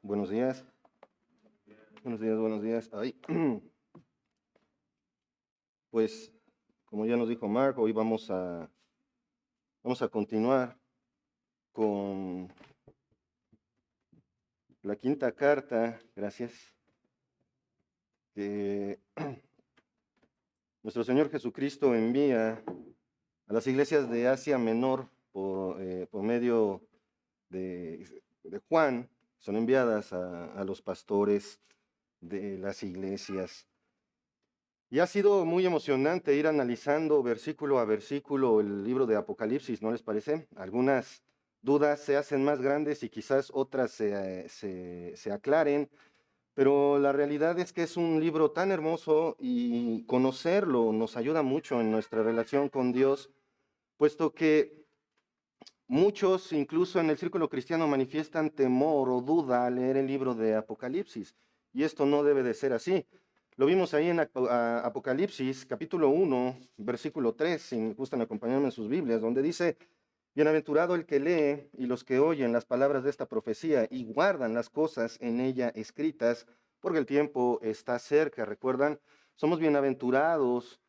Buenos días. Buenos días, buenos días. Ay. Pues, como ya nos dijo Mark, hoy vamos a continuar con la quinta carta, gracias, que nuestro Señor Jesucristo envía a las iglesias de Asia Menor por medio de Juan. Son enviadas a los pastores de las iglesias. Y ha sido muy emocionante ir analizando versículo a versículo el libro de Apocalipsis, ¿no les parece? Algunas dudas se hacen más grandes y quizás otras se aclaren, pero la realidad es que es un libro tan hermoso y conocerlo nos ayuda mucho en nuestra relación con Dios, puesto que muchos, incluso en el círculo cristiano, manifiestan temor o duda al leer el libro de Apocalipsis, y esto no debe de ser así. Lo vimos ahí en Apocalipsis, capítulo 1, versículo 3, si me gustan acompañarme en sus Biblias, donde dice: Bienaventurado el que lee y los que oyen las palabras de esta profecía y guardan las cosas en ella escritas, porque el tiempo está cerca. ¿Recuerdan? Somos bienaventurados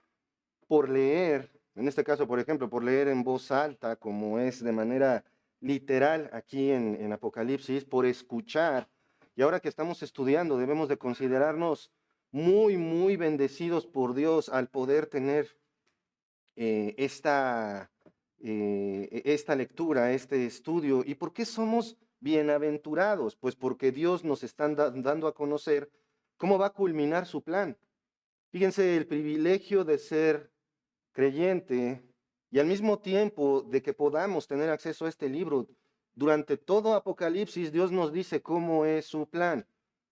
por leer, en este caso, por ejemplo, por leer en voz alta, como es de manera literal aquí en Apocalipsis, por escuchar. Y ahora que estamos estudiando, debemos de considerarnos muy, muy bendecidos por Dios al poder tener esta lectura, este estudio. ¿Y por qué somos bienaventurados? Pues porque Dios nos está dando a conocer cómo va a culminar su plan. Fíjense el privilegio de ser creyente y al mismo tiempo de que podamos tener acceso a este libro. Durante todo Apocalipsis, Dios nos dice cómo es su plan.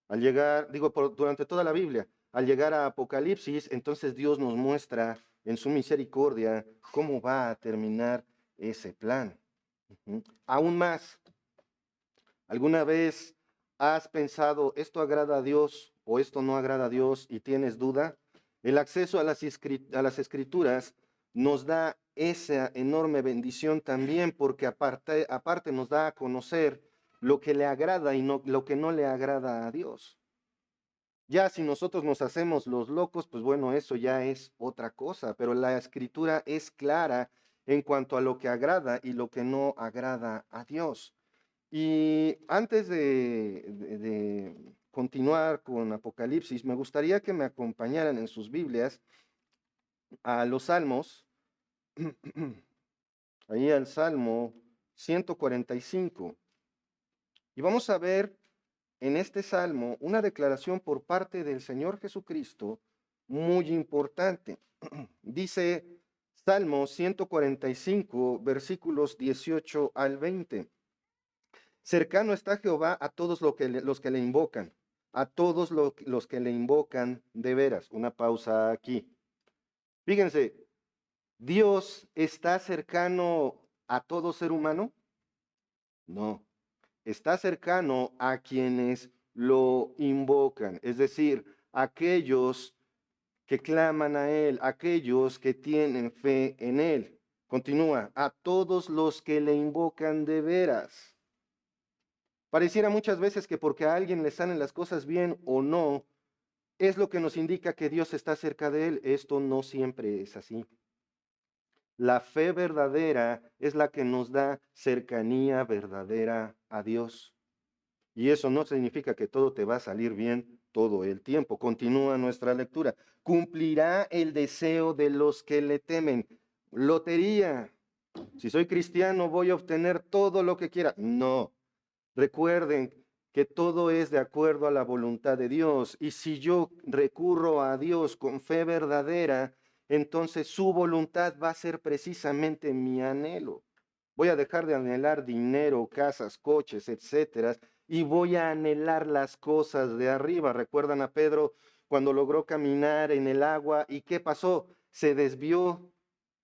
Al llegar, durante toda la Biblia, al llegar a Apocalipsis, entonces Dios nos muestra en su misericordia cómo va a terminar ese plan. Aún más, ¿alguna vez has pensado, esto agrada a Dios o esto no agrada a Dios y tienes duda? El acceso a las escrituras nos da esa enorme bendición también, porque aparte nos da a conocer lo que le agrada y lo que no le agrada a Dios. Ya si nosotros nos hacemos los locos, pues bueno, eso ya es otra cosa, pero la escritura es clara en cuanto a lo que agrada y lo que no agrada a Dios. Y antes de continuar con Apocalipsis, me gustaría que me acompañaran en sus Biblias a los Salmos, ahí al Salmo 145. Y vamos a ver en este Salmo una declaración por parte del Señor Jesucristo muy importante. Dice Salmo 145, versículos 18 al 20. Cercano está Jehová a todos los que le invocan, a todos los que le invocan de veras. Una pausa aquí. Fíjense, ¿Dios está cercano a todo ser humano? No, está cercano a quienes lo invocan, es decir, aquellos que claman a Él, aquellos que tienen fe en Él. Continúa, a todos los que le invocan de veras. Pareciera muchas veces que porque a alguien le salen las cosas bien o no, es lo que nos indica que Dios está cerca de él. Esto no siempre es así. La fe verdadera es la que nos da cercanía verdadera a Dios. Y eso no significa que todo te va a salir bien todo el tiempo. Continúa nuestra lectura. Cumplirá el deseo de los que le temen. Lotería. Si soy cristiano, voy a obtener todo lo que quiera. No. Recuerden que todo es de acuerdo a la voluntad de Dios, y si yo recurro a Dios con fe verdadera, entonces su voluntad va a ser precisamente mi anhelo. Voy a dejar de anhelar dinero, casas, coches, etcétera, y voy a anhelar las cosas de arriba. ¿Recuerdan a Pedro cuando logró caminar en el agua y qué pasó? Se desvió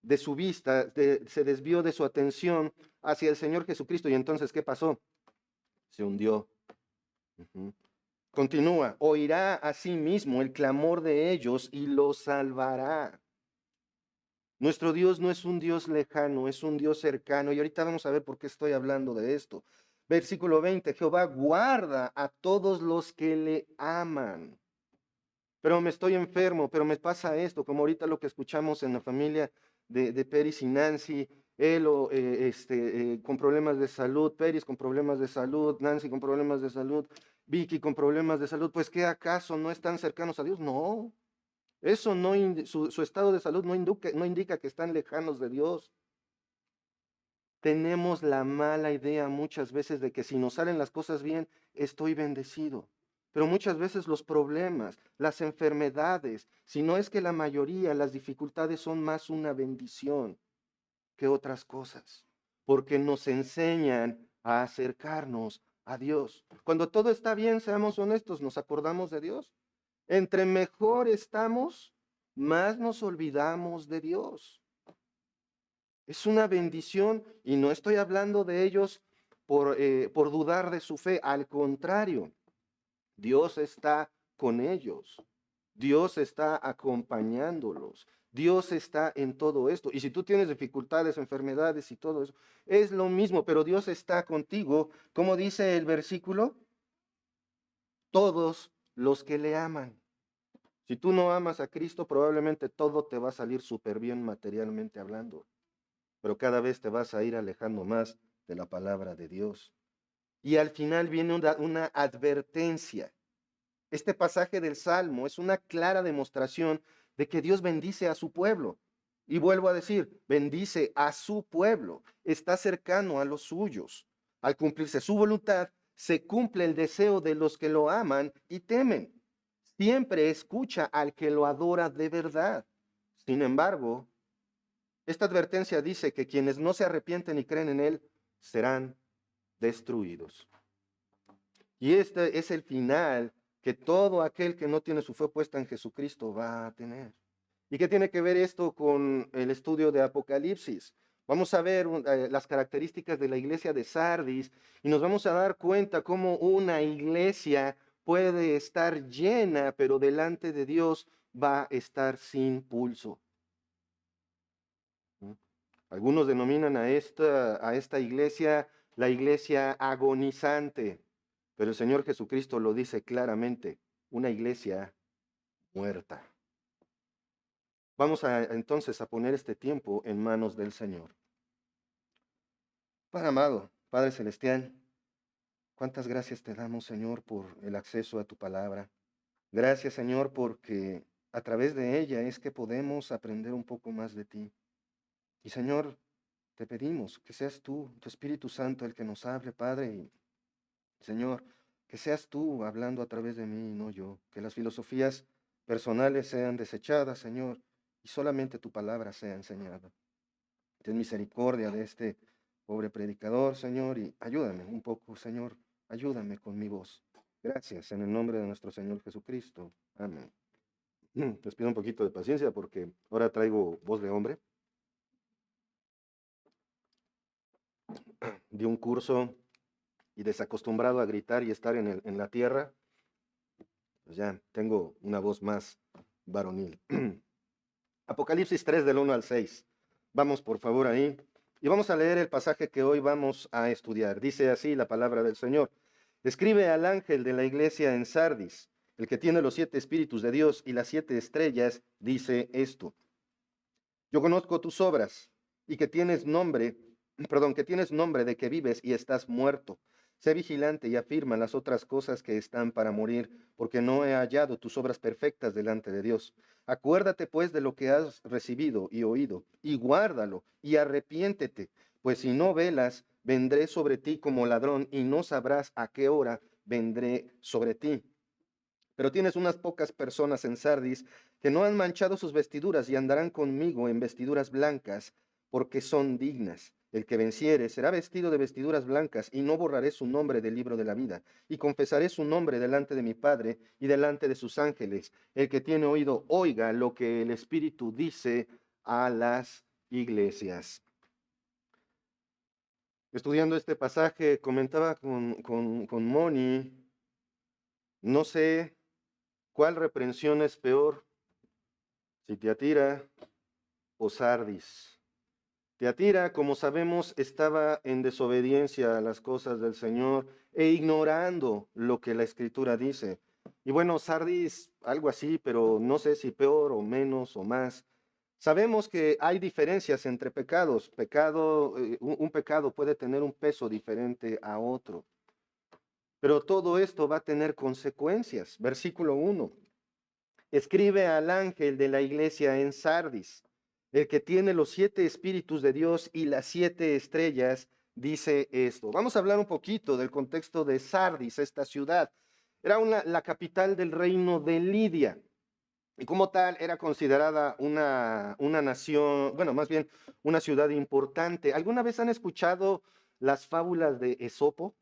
de su vista, se desvió de su atención hacia el Señor Jesucristo, y entonces ¿qué pasó? Se hundió. Continúa, oirá a sí mismo el clamor de ellos y los salvará. Nuestro Dios no es un Dios lejano, es un Dios cercano. Y ahorita vamos a ver por qué estoy hablando de esto. Versículo 20, Jehová guarda a todos los que le aman. Pero me estoy enfermo, pero me pasa esto, como ahorita lo que escuchamos en la familia de Peris y Nancy, él con problemas de salud, Peris con problemas de salud, Nancy con problemas de salud, Vicky con problemas de salud, pues ¿qué acaso no están cercanos a Dios? No, eso no, su estado de salud no indica que están lejanos de Dios. Tenemos la mala idea muchas veces de que si nos salen las cosas bien, estoy bendecido. Pero muchas veces los problemas, las enfermedades, si no es que la mayoría, las dificultades son más una bendición que otras cosas, porque nos enseñan a acercarnos a Dios. Cuando todo está bien, seamos honestos, nos acordamos de Dios. Entre mejor estamos, más nos olvidamos de Dios. Es una bendición y no estoy hablando de ellos por dudar de su fe. Al contrario, Dios está con ellos. Dios está acompañándolos. Dios está en todo esto. Y si tú tienes dificultades, enfermedades y todo eso, es lo mismo, pero Dios está contigo. Como dice el versículo, todos los que le aman. Si tú no amas a Cristo, probablemente todo te va a salir súper bien materialmente hablando, pero cada vez te vas a ir alejando más de la palabra de Dios. Y al final viene una advertencia. Este pasaje del Salmo es una clara demostración de que Dios bendice a su pueblo. Y vuelvo a decir, bendice a su pueblo, está cercano a los suyos. Al cumplirse su voluntad, se cumple el deseo de los que lo aman y temen. Siempre escucha al que lo adora de verdad. Sin embargo, esta advertencia dice que quienes no se arrepienten y creen en Él serán destruidos. Y este es el final que todo aquel que no tiene su fe puesta en Jesucristo va a tener. ¿Y qué tiene que ver esto con el estudio de Apocalipsis? Vamos a ver las características de la iglesia de Sardis y nos vamos a dar cuenta cómo una iglesia puede estar llena, pero delante de Dios va a estar sin pulso. Algunos denominan a esta iglesia la iglesia agonizante, pero el Señor Jesucristo lo dice claramente, una iglesia muerta. Vamos entonces a poner este tiempo en manos del Señor. Padre amado, Padre celestial, cuántas gracias te damos, Señor, por el acceso a tu palabra. Gracias, Señor, porque a través de ella es que podemos aprender un poco más de ti. Y Señor, te pedimos que seas tú, tu Espíritu Santo, el que nos hable, Padre, y Señor, que seas tú hablando a través de mí y no yo. Que las filosofías personales sean desechadas, Señor, y solamente tu palabra sea enseñada. Ten misericordia de este pobre predicador, Señor, y ayúdame un poco, Señor. Ayúdame con mi voz. Gracias, en el nombre de nuestro Señor Jesucristo. Amén. Les pido un poquito de paciencia porque ahora traigo voz de hombre. Di un curso y desacostumbrado a gritar y estar en la tierra, pues ya tengo una voz más varonil. Apocalipsis 3 del 1 al 6. Vamos por favor ahí y vamos a leer el pasaje que hoy vamos a estudiar. Dice así la palabra del Señor. Escribe al ángel de la iglesia en Sardis, el que tiene los 7 espíritus de Dios y las 7 estrellas, dice esto. Yo conozco tus obras y que tienes nombre, que tienes nombre de que vives y estás muerto. Sé vigilante y afirma las otras cosas que están para morir, porque no he hallado tus obras perfectas delante de Dios. Acuérdate pues de lo que has recibido y oído, y guárdalo, y arrepiéntete, pues si no velas, vendré sobre ti como ladrón, y no sabrás a qué hora vendré sobre ti. Pero tienes unas pocas personas en Sardis que no han manchado sus vestiduras y andarán conmigo en vestiduras blancas, porque son dignas. El que venciere será vestido de vestiduras blancas, y no borraré su nombre del libro de la vida, y confesaré su nombre delante de mi Padre y delante de sus ángeles. El que tiene oído, oiga lo que el Espíritu dice a las iglesias. Estudiando este pasaje, comentaba con Moni, no sé cuál reprensión es peor, si Tiatira o Sardis. Tiatira, como sabemos, estaba en desobediencia a las cosas del Señor e ignorando lo que la Escritura dice. Y bueno, Sardis, algo así, pero no sé si peor o menos o más. Sabemos que hay diferencias entre pecados. Un pecado puede tener un peso diferente a otro. Pero todo esto va a tener consecuencias. Versículo 1. Escribe al ángel de la iglesia en Sardis, el que tiene los 7 espíritus de Dios y las 7 estrellas, dice esto. Vamos a hablar un poquito del contexto de Sardis, esta ciudad. Era la capital del reino de Lidia. Y como tal era considerada una nación, bueno, más bien una ciudad importante. ¿Alguna vez han escuchado las fábulas de Esopo?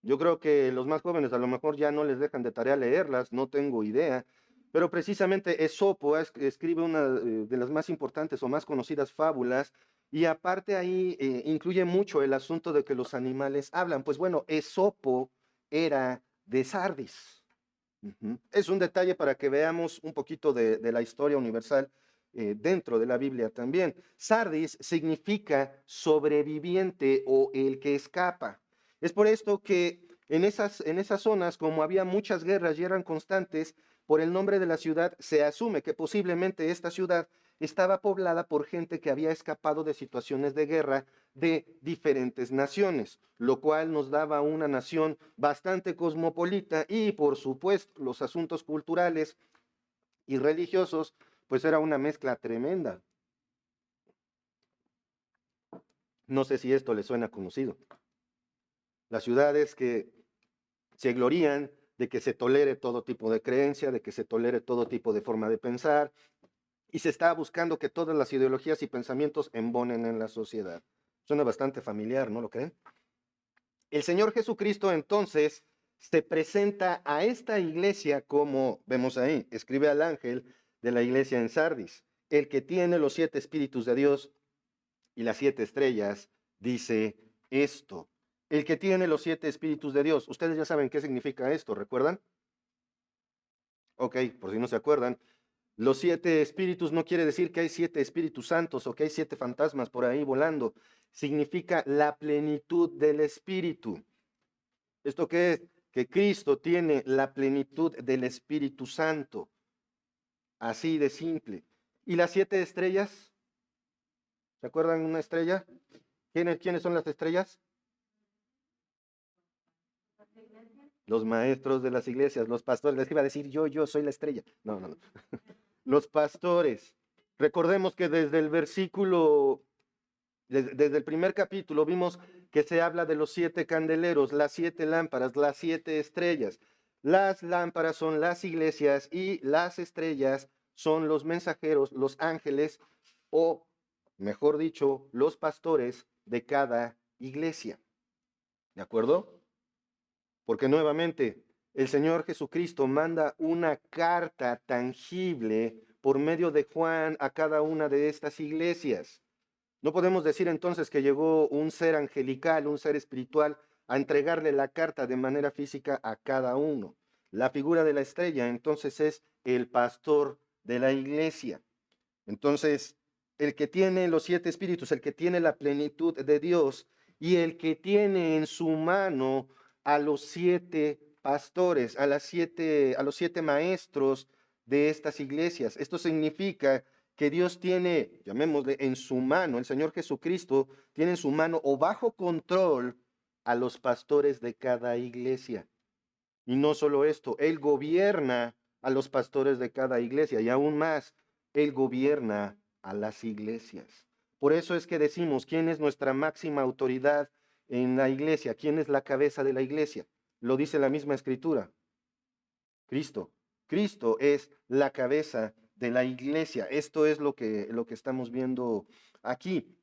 Yo creo que los más jóvenes a lo mejor ya no les dejan de tarea leerlas, no tengo idea, pero precisamente Esopo escribe una de las más importantes o más conocidas fábulas y aparte ahí incluye mucho el asunto de que los animales hablan. Pues bueno, Esopo era de Sardis. Ujú. Es un detalle para que veamos un poquito de la historia universal dentro de la Biblia también. Sardis significa sobreviviente o el que escapa. Es por esto que en esas zonas, como había muchas guerras y eran constantes, por el nombre de la ciudad se asume que posiblemente esta ciudad estaba poblada por gente que había escapado de situaciones de guerra de diferentes naciones, lo cual nos daba una nación bastante cosmopolita y, por supuesto, los asuntos culturales y religiosos, pues era una mezcla tremenda. No sé si esto le suena conocido. Las ciudades que se glorían de que se tolere todo tipo de creencia, de que se tolere todo tipo de forma de pensar, y se está buscando que todas las ideologías y pensamientos embonen en la sociedad. Suena bastante familiar, ¿no lo creen? El Señor Jesucristo entonces se presenta a esta iglesia como vemos ahí, escribe al ángel de la iglesia en Sardis, el que tiene los 7 espíritus de Dios y las 7 estrellas, dice esto. El que tiene los 7 espíritus de Dios. Ustedes ya saben qué significa esto, ¿recuerdan? Ok, por si no se acuerdan. Los 7 espíritus no quiere decir que hay 7 espíritus santos o que hay 7 fantasmas por ahí volando. Significa la plenitud del espíritu. ¿Esto qué es? Que Cristo tiene la plenitud del Espíritu Santo. Así de simple. ¿Y las 7 estrellas? ¿Se acuerdan una estrella? ¿Quiénes son las estrellas? Los maestros de las iglesias, los pastores. Les iba a decir yo soy la estrella. No, no, no. Los pastores. Recordemos que desde el primer capítulo vimos que se habla de los 7 candeleros, las 7 lámparas, las 7 estrellas. Las lámparas son las iglesias y las estrellas son los mensajeros, los ángeles o, mejor dicho, los pastores de cada iglesia. ¿De acuerdo? Porque nuevamente el Señor Jesucristo manda una carta tangible por medio de Juan a cada una de estas iglesias. No podemos decir entonces que llegó un ser angelical, un ser espiritual, a entregarle la carta de manera física a cada uno. La figura de la estrella entonces es el pastor de la iglesia. Entonces, el que tiene los 7 espíritus, el que tiene la plenitud de Dios y el que tiene en su mano a los 7 pastores, a los 7 maestros de estas iglesias. Esto significa que Dios tiene, llamémosle, en su mano, el Señor Jesucristo tiene en su mano o bajo control a los pastores de cada iglesia. Y no solo esto, Él gobierna a los pastores de cada iglesia y aún más, Él gobierna a las iglesias. Por eso es que decimos, ¿quién es nuestra máxima autoridad en la iglesia? ¿Quién es la cabeza de la iglesia? Lo dice la misma escritura, Cristo. Cristo es la cabeza de la iglesia. Esto es lo que estamos viendo aquí.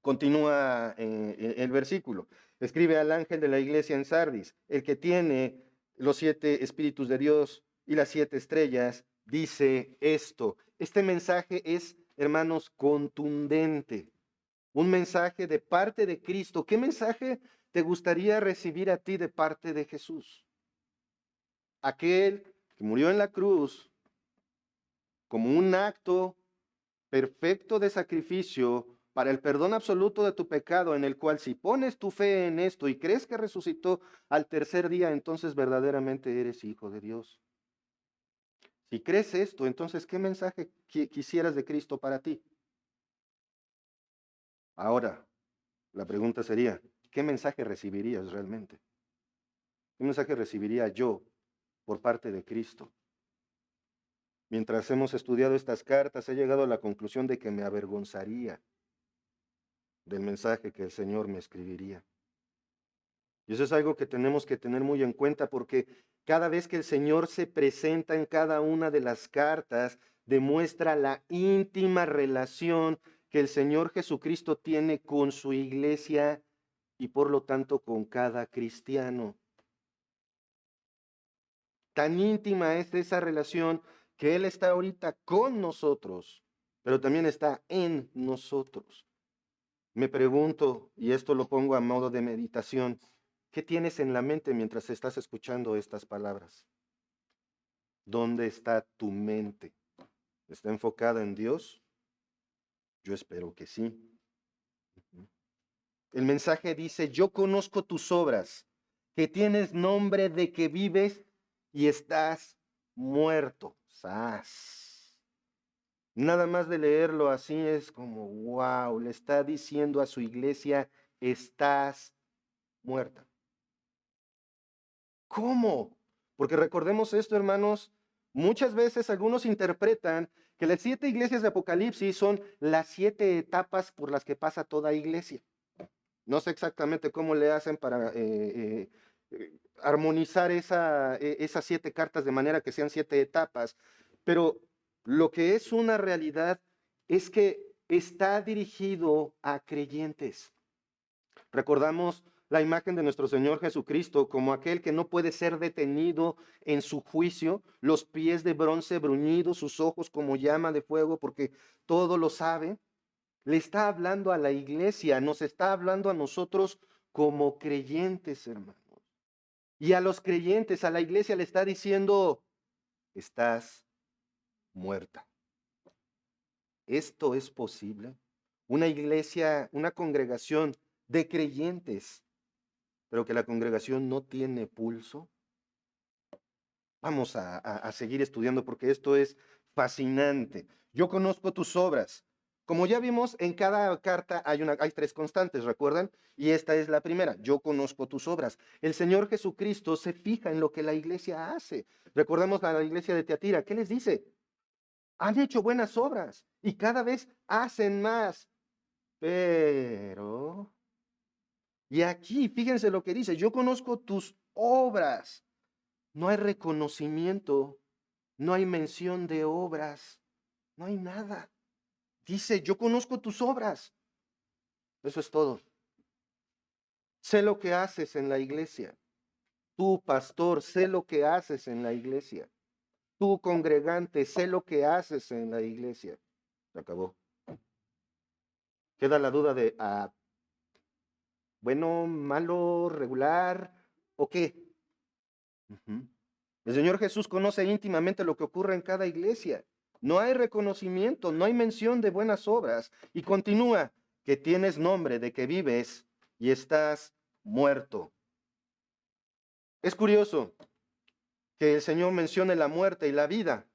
Continúa el versículo. Escribe al ángel de la iglesia en Sardis, el que tiene los 7 espíritus de Dios y las 7 estrellas, dice esto. Este mensaje es, hermanos, contundente. Un mensaje de parte de Cristo. ¿Qué mensaje te gustaría recibir a ti de parte de Jesús? Aquel que murió en la cruz como un acto perfecto de sacrificio para el perdón absoluto de tu pecado, en el cual si pones tu fe en esto y crees que resucitó al tercer día, entonces verdaderamente eres hijo de Dios. Si crees esto, entonces, ¿qué mensaje quisieras de Cristo para ti? Ahora, la pregunta sería, ¿qué mensaje recibirías realmente? ¿Qué mensaje recibiría yo por parte de Cristo? Mientras hemos estudiado estas cartas, he llegado a la conclusión de que me avergonzaría del mensaje que el Señor me escribiría. Y eso es algo que tenemos que tener muy en cuenta porque cada vez que el Señor se presenta en cada una de las cartas, demuestra la íntima relación que el Señor Jesucristo tiene con su iglesia y por lo tanto con cada cristiano. Tan íntima es esa relación que Él está ahorita con nosotros, pero también está en nosotros. Me pregunto, y esto lo pongo a modo de meditación, ¿qué tienes en la mente mientras estás escuchando estas palabras? ¿Dónde está tu mente? ¿Está enfocada en Dios? Yo espero que sí. El mensaje dice, yo conozco tus obras, que tienes nombre de que vives y estás muerto. ¡Sas! Nada más de leerlo así es como, wow, le está diciendo a su iglesia, estás muerta. ¿Cómo? Porque recordemos esto, hermanos, muchas veces algunos interpretan que las 7 iglesias de Apocalipsis son las 7 etapas por las que pasa toda iglesia. No sé exactamente cómo le hacen para armonizar esas 7 cartas de manera que sean 7 etapas, pero lo que es una realidad es que está dirigido a creyentes. Recordamos la imagen de nuestro Señor Jesucristo como aquel que no puede ser detenido en su juicio, los pies de bronce bruñidos, sus ojos como llama de fuego, porque todo lo sabe. Le está hablando a la iglesia, nos está hablando a nosotros como creyentes, hermanos. Y a los creyentes, a la iglesia le está diciendo, estás muerta. ¿Esto es posible? Una iglesia, una congregación de creyentes, pero que la congregación no tiene pulso. Vamos a seguir estudiando porque esto es fascinante. Yo conozco tus obras. Como ya vimos, en cada carta hay 3 constantes, ¿recuerdan? Y esta es la primera. Yo conozco tus obras. El Señor Jesucristo se fija en lo que la iglesia hace. Recordemos a la iglesia de Teatira. ¿Qué les dice? Han hecho buenas obras y cada vez hacen más. Pero, y aquí, fíjense lo que dice, yo conozco tus obras. No hay reconocimiento, no hay mención de obras, no hay nada. Dice, yo conozco tus obras. Eso es todo. Sé lo que haces en la iglesia. Tú, pastor, sé lo que haces en la iglesia. Tú, congregante, sé lo que haces en la iglesia. Se acabó. Queda la duda de, bueno, malo, regular, ¿o qué? Ujú. El Señor Jesús conoce íntimamente lo que ocurre en cada iglesia. No hay reconocimiento, no hay mención de buenas obras. Y continúa, que tienes nombre de que vives y estás muerto. Es curioso que el Señor mencione la muerte y la vida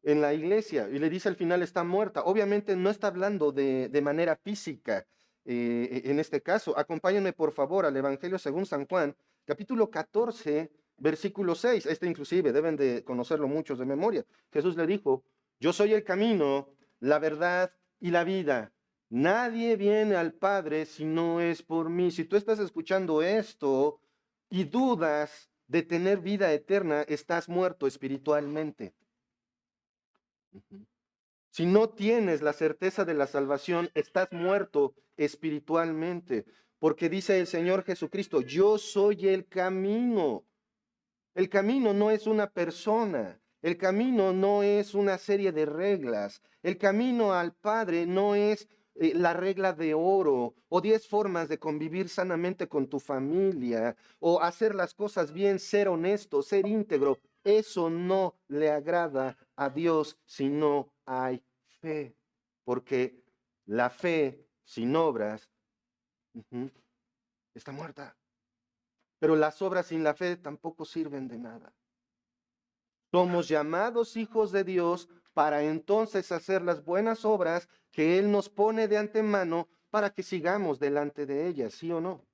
en la iglesia y le dice al final está muerta. Obviamente no está hablando de manera física en este caso. Acompáñenme por favor al Evangelio según San Juan, capítulo 14, versículo 6. Este inclusive deben de conocerlo muchos de memoria. Jesús le dijo, yo soy el camino, la verdad y la vida. Nadie viene al Padre si no es por mí. Si tú estás escuchando esto y dudas de tener vida eterna, estás muerto espiritualmente. Si no tienes la certeza de la salvación, estás muerto espiritualmente, porque dice el Señor Jesucristo, yo soy el camino. El camino no es una persona, el camino no es una serie de reglas, el camino al Padre no es la regla de oro o 10 formas de convivir sanamente con tu familia o hacer las cosas bien, ser honesto, ser íntegro. Eso no le agrada a Dios si no hay fe. porque la fe sin obras está muerta. Pero las obras sin la fe tampoco sirven de nada. Somos llamados hijos de Dios para entonces hacer las buenas obras que Él nos pone de antemano para que sigamos delante de ellas, ¿sí o no?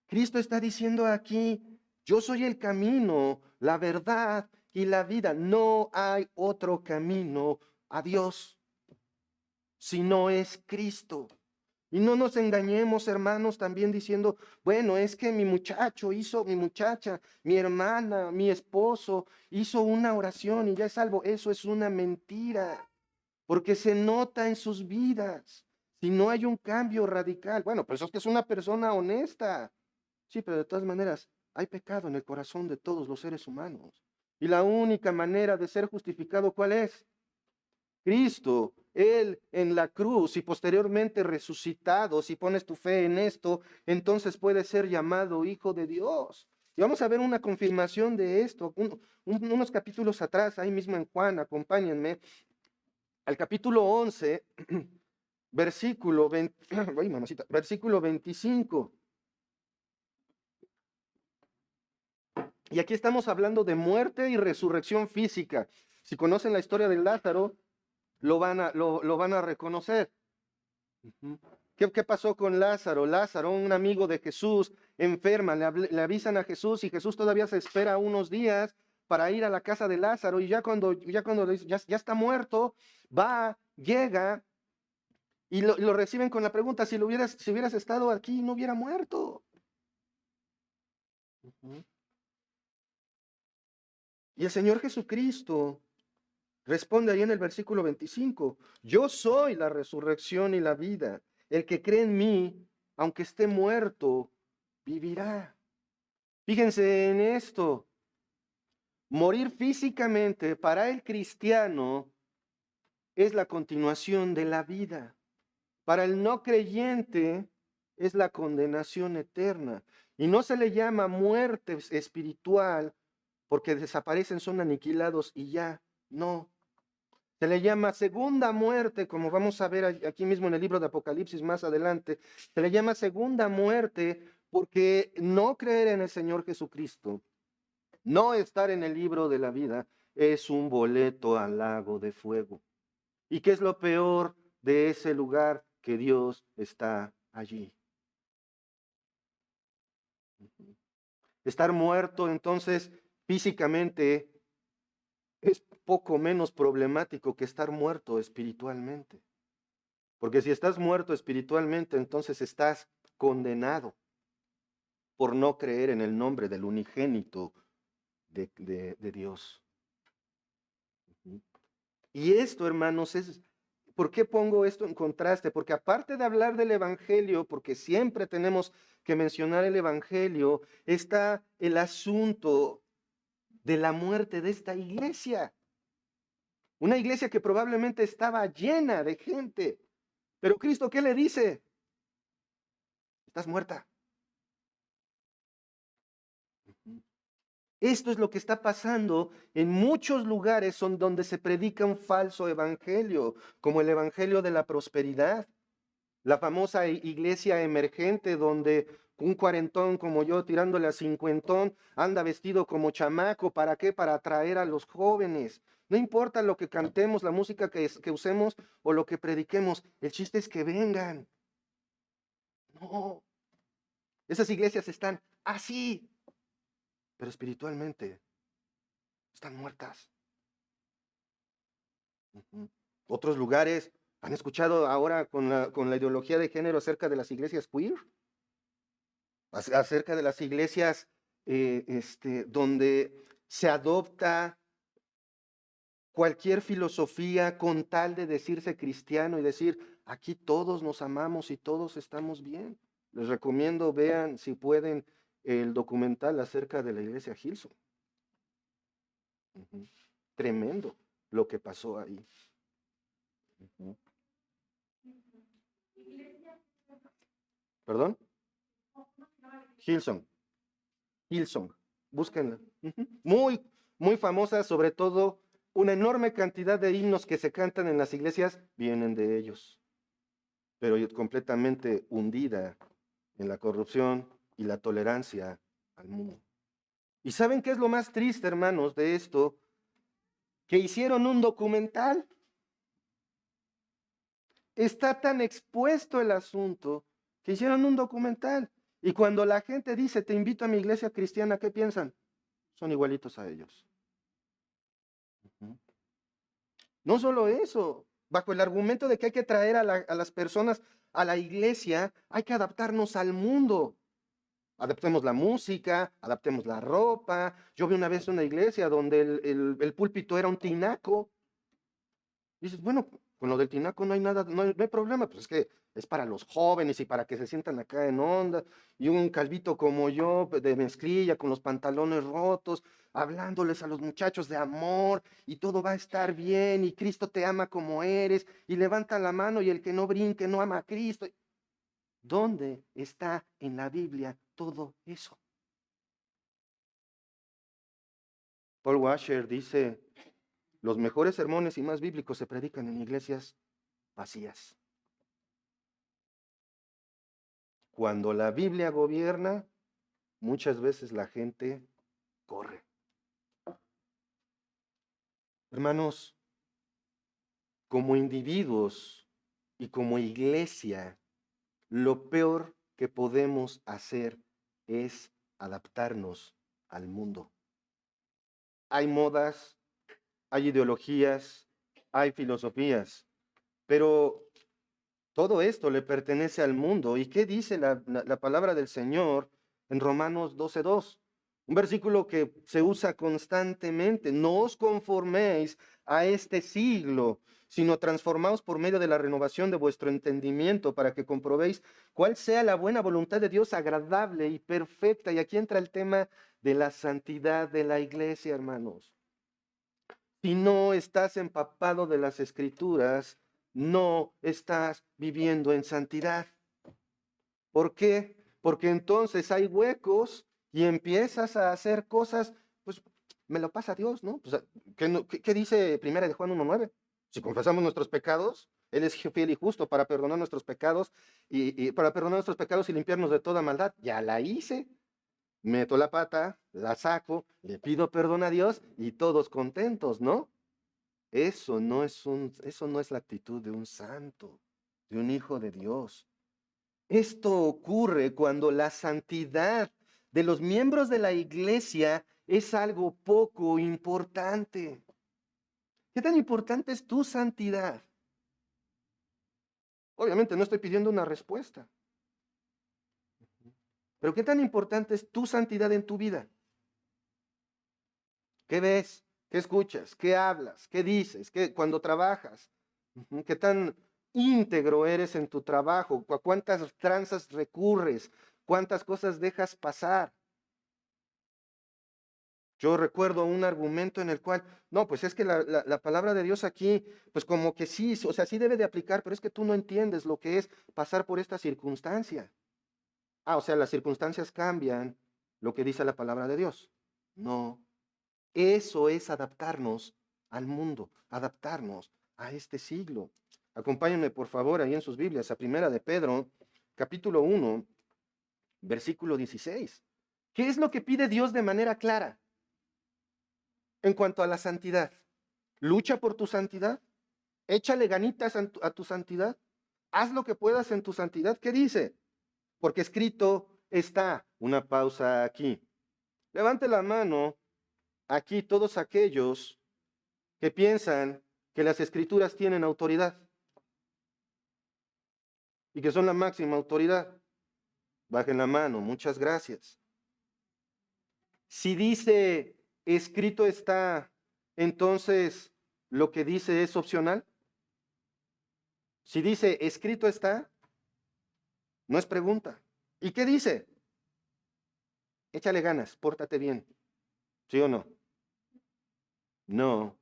Cristo está diciendo aquí, yo soy el camino, la verdad y la vida. No hay otro camino a Dios si no es Cristo. Y no nos engañemos, hermanos, también diciendo, bueno, es que mi muchacho hizo, mi muchacha, mi hermana, mi esposo hizo una oración y ya es salvo. Eso es una mentira, porque se nota en sus vidas. Si no hay un cambio radical, bueno, pues es que es una persona honesta. Sí, pero de todas maneras, hay pecado en el corazón de todos los seres humanos. Y la única manera de ser justificado, ¿cuál es? Cristo, Él en la cruz y posteriormente resucitado, si pones tu fe en esto, entonces puede ser llamado hijo de Dios. Y vamos a ver una confirmación de esto, unos capítulos atrás, ahí mismo en Juan, acompáñenme, al capítulo 11, versículo 20, ay, mamacita, versículo 25. Y aquí estamos hablando de muerte y resurrección física. Si conocen la historia de Lázaro, lo van a reconocer. ¿Qué pasó con Lázaro? Lázaro, un amigo de Jesús, enferma, le avisan a Jesús y Jesús todavía se espera unos días para ir a la casa de Lázaro y ya cuando ya está muerto, va, llega y lo reciben con la pregunta, si hubieras estado aquí, no hubiera muerto. Y el Señor Jesucristo responde ahí en el versículo 25, yo soy la resurrección y la vida. El que cree en mí, aunque esté muerto, vivirá. Fíjense en esto. Morir físicamente para el cristiano es la continuación de la vida. Para el no creyente es la condenación eterna. Y no se le llama muerte espiritual porque desaparecen, son aniquilados y ya. No. Se le llama segunda muerte, como vamos a ver aquí mismo en el libro de Apocalipsis más adelante. Se le llama segunda muerte porque no creer en el Señor Jesucristo, no estar en el libro de la vida, es un boleto al lago de fuego. ¿Y qué es lo peor de ese lugar? Que Dios está allí. Estar muerto entonces físicamente es poco menos problemático que estar muerto espiritualmente. Porque si estás muerto espiritualmente, entonces estás condenado por no creer en el nombre del unigénito de Dios. Y esto, hermanos, ¿por qué pongo esto en contraste? Porque aparte de hablar del Evangelio, porque siempre tenemos que mencionar el Evangelio, está el asunto de la muerte de esta iglesia. Una iglesia que probablemente estaba llena de gente. Pero Cristo, ¿qué le dice? Estás muerta. Esto es lo que está pasando en muchos lugares donde se predica un falso evangelio, como el evangelio de la prosperidad, la famosa iglesia emergente donde un cuarentón como yo tirándole a cincuentón anda vestido como chamaco. ¿Para qué? Para atraer a los jóvenes. No importa lo que cantemos, la música que usemos o lo que prediquemos, el chiste es que vengan. No, esas iglesias están así, pero espiritualmente están muertas. Otros lugares, ¿han escuchado ahora con la ideología de género acerca de las iglesias queer? Acerca de las iglesias donde se adopta cualquier filosofía con tal de decirse cristiano y decir, aquí todos nos amamos y todos estamos bien. Les recomiendo, vean si pueden el documental acerca de la iglesia Hillsong. Tremendo lo que pasó ahí. ¿Perdón? Hillsong. Hillsong. Búsquenla. Muy, muy famosa, sobre todo una enorme cantidad de himnos que se cantan en las iglesias vienen de ellos, pero completamente hundida en la corrupción y la tolerancia al mundo. ¿Y saben qué es lo más triste, hermanos, de esto? Que hicieron un documental. Está tan expuesto el asunto que hicieron un documental. Y cuando la gente dice, te invito a mi iglesia cristiana, ¿qué piensan? Son igualitos a ellos. No solo eso, bajo el argumento de que hay que traer a las personas a la iglesia, hay que adaptarnos al mundo. Adaptemos la música, adaptemos la ropa. Yo vi una vez una iglesia donde el púlpito era un tinaco. Dices, bueno, con lo del tinaco no hay nada, no hay problema, pues es que es para los jóvenes y para que se sientan acá en onda. Y un calvito como yo, de mezclilla, con los pantalones rotos, hablándoles a los muchachos de amor, y todo va a estar bien, y Cristo te ama como eres, y levanta la mano, y el que no brinque no ama a Cristo. ¿Dónde está en la Biblia todo eso? Paul Washer dice, los mejores sermones y más bíblicos se predican en iglesias vacías. Cuando la Biblia gobierna, muchas veces la gente corre. Hermanos, como individuos y como iglesia, lo peor que podemos hacer es adaptarnos al mundo. Hay modas, hay ideologías, hay filosofías, pero todo esto le pertenece al mundo. ¿Y qué dice la palabra del Señor en Romanos 12:2? Un versículo que se usa constantemente. No os conforméis a este siglo, sino transformaos por medio de la renovación de vuestro entendimiento para que comprobéis cuál sea la buena voluntad de Dios agradable y perfecta. Y aquí entra el tema de la santidad de la iglesia, hermanos. Si no estás empapado de las escrituras, no estás viviendo en santidad. ¿Por qué? Porque entonces hay huecos y empiezas a hacer cosas, pues me lo pasa Dios, ¿no? Pues, ¿qué dice Primera de Juan 1:9? Si confesamos nuestros pecados, Él es fiel y justo para perdonar nuestros pecados y para perdonar nuestros pecados y limpiarnos de toda maldad. Ya la hice. Meto la pata, la saco, le pido perdón a Dios y todos contentos, ¿no? Eso no es la actitud de un santo, de un hijo de Dios. Esto ocurre cuando la santidad de los miembros de la iglesia es algo poco importante. ¿Qué tan importante es tu santidad? Obviamente no estoy pidiendo una respuesta, pero ¿qué tan importante es tu santidad en tu vida? ¿Qué ves? ¿Qué escuchas? ¿Qué hablas? ¿Qué dices? Cuando trabajas? ¿Qué tan íntegro eres en tu trabajo? ¿A cuántas tranzas recurres? ¿Cuántas cosas dejas pasar? Yo recuerdo un argumento en el cual, no, pues es que la palabra de Dios aquí, pues como que sí, o sea, sí debe de aplicar, pero es que tú no entiendes lo que es pasar por esta circunstancia. O sea, las circunstancias cambian lo que dice la palabra de Dios. No, eso es adaptarnos al mundo, adaptarnos a este siglo. Acompáñenme, por favor, ahí en sus Biblias, a Primera de Pedro, capítulo 1, versículo 16. ¿Qué es lo que pide Dios de manera clara en cuanto a la santidad? Lucha por tu santidad, échale ganitas a tu santidad, haz lo que puedas en tu santidad. ¿Qué dice? Porque escrito está, una pausa aquí. Levante la mano aquí todos aquellos que piensan que las escrituras tienen autoridad y que son la máxima autoridad. Bajen la mano, muchas gracias. Si dice escrito está, entonces lo que dice es opcional. Si dice escrito está, no es pregunta. ¿Y qué dice? Échale ganas, pórtate bien. ¿Sí o no? No.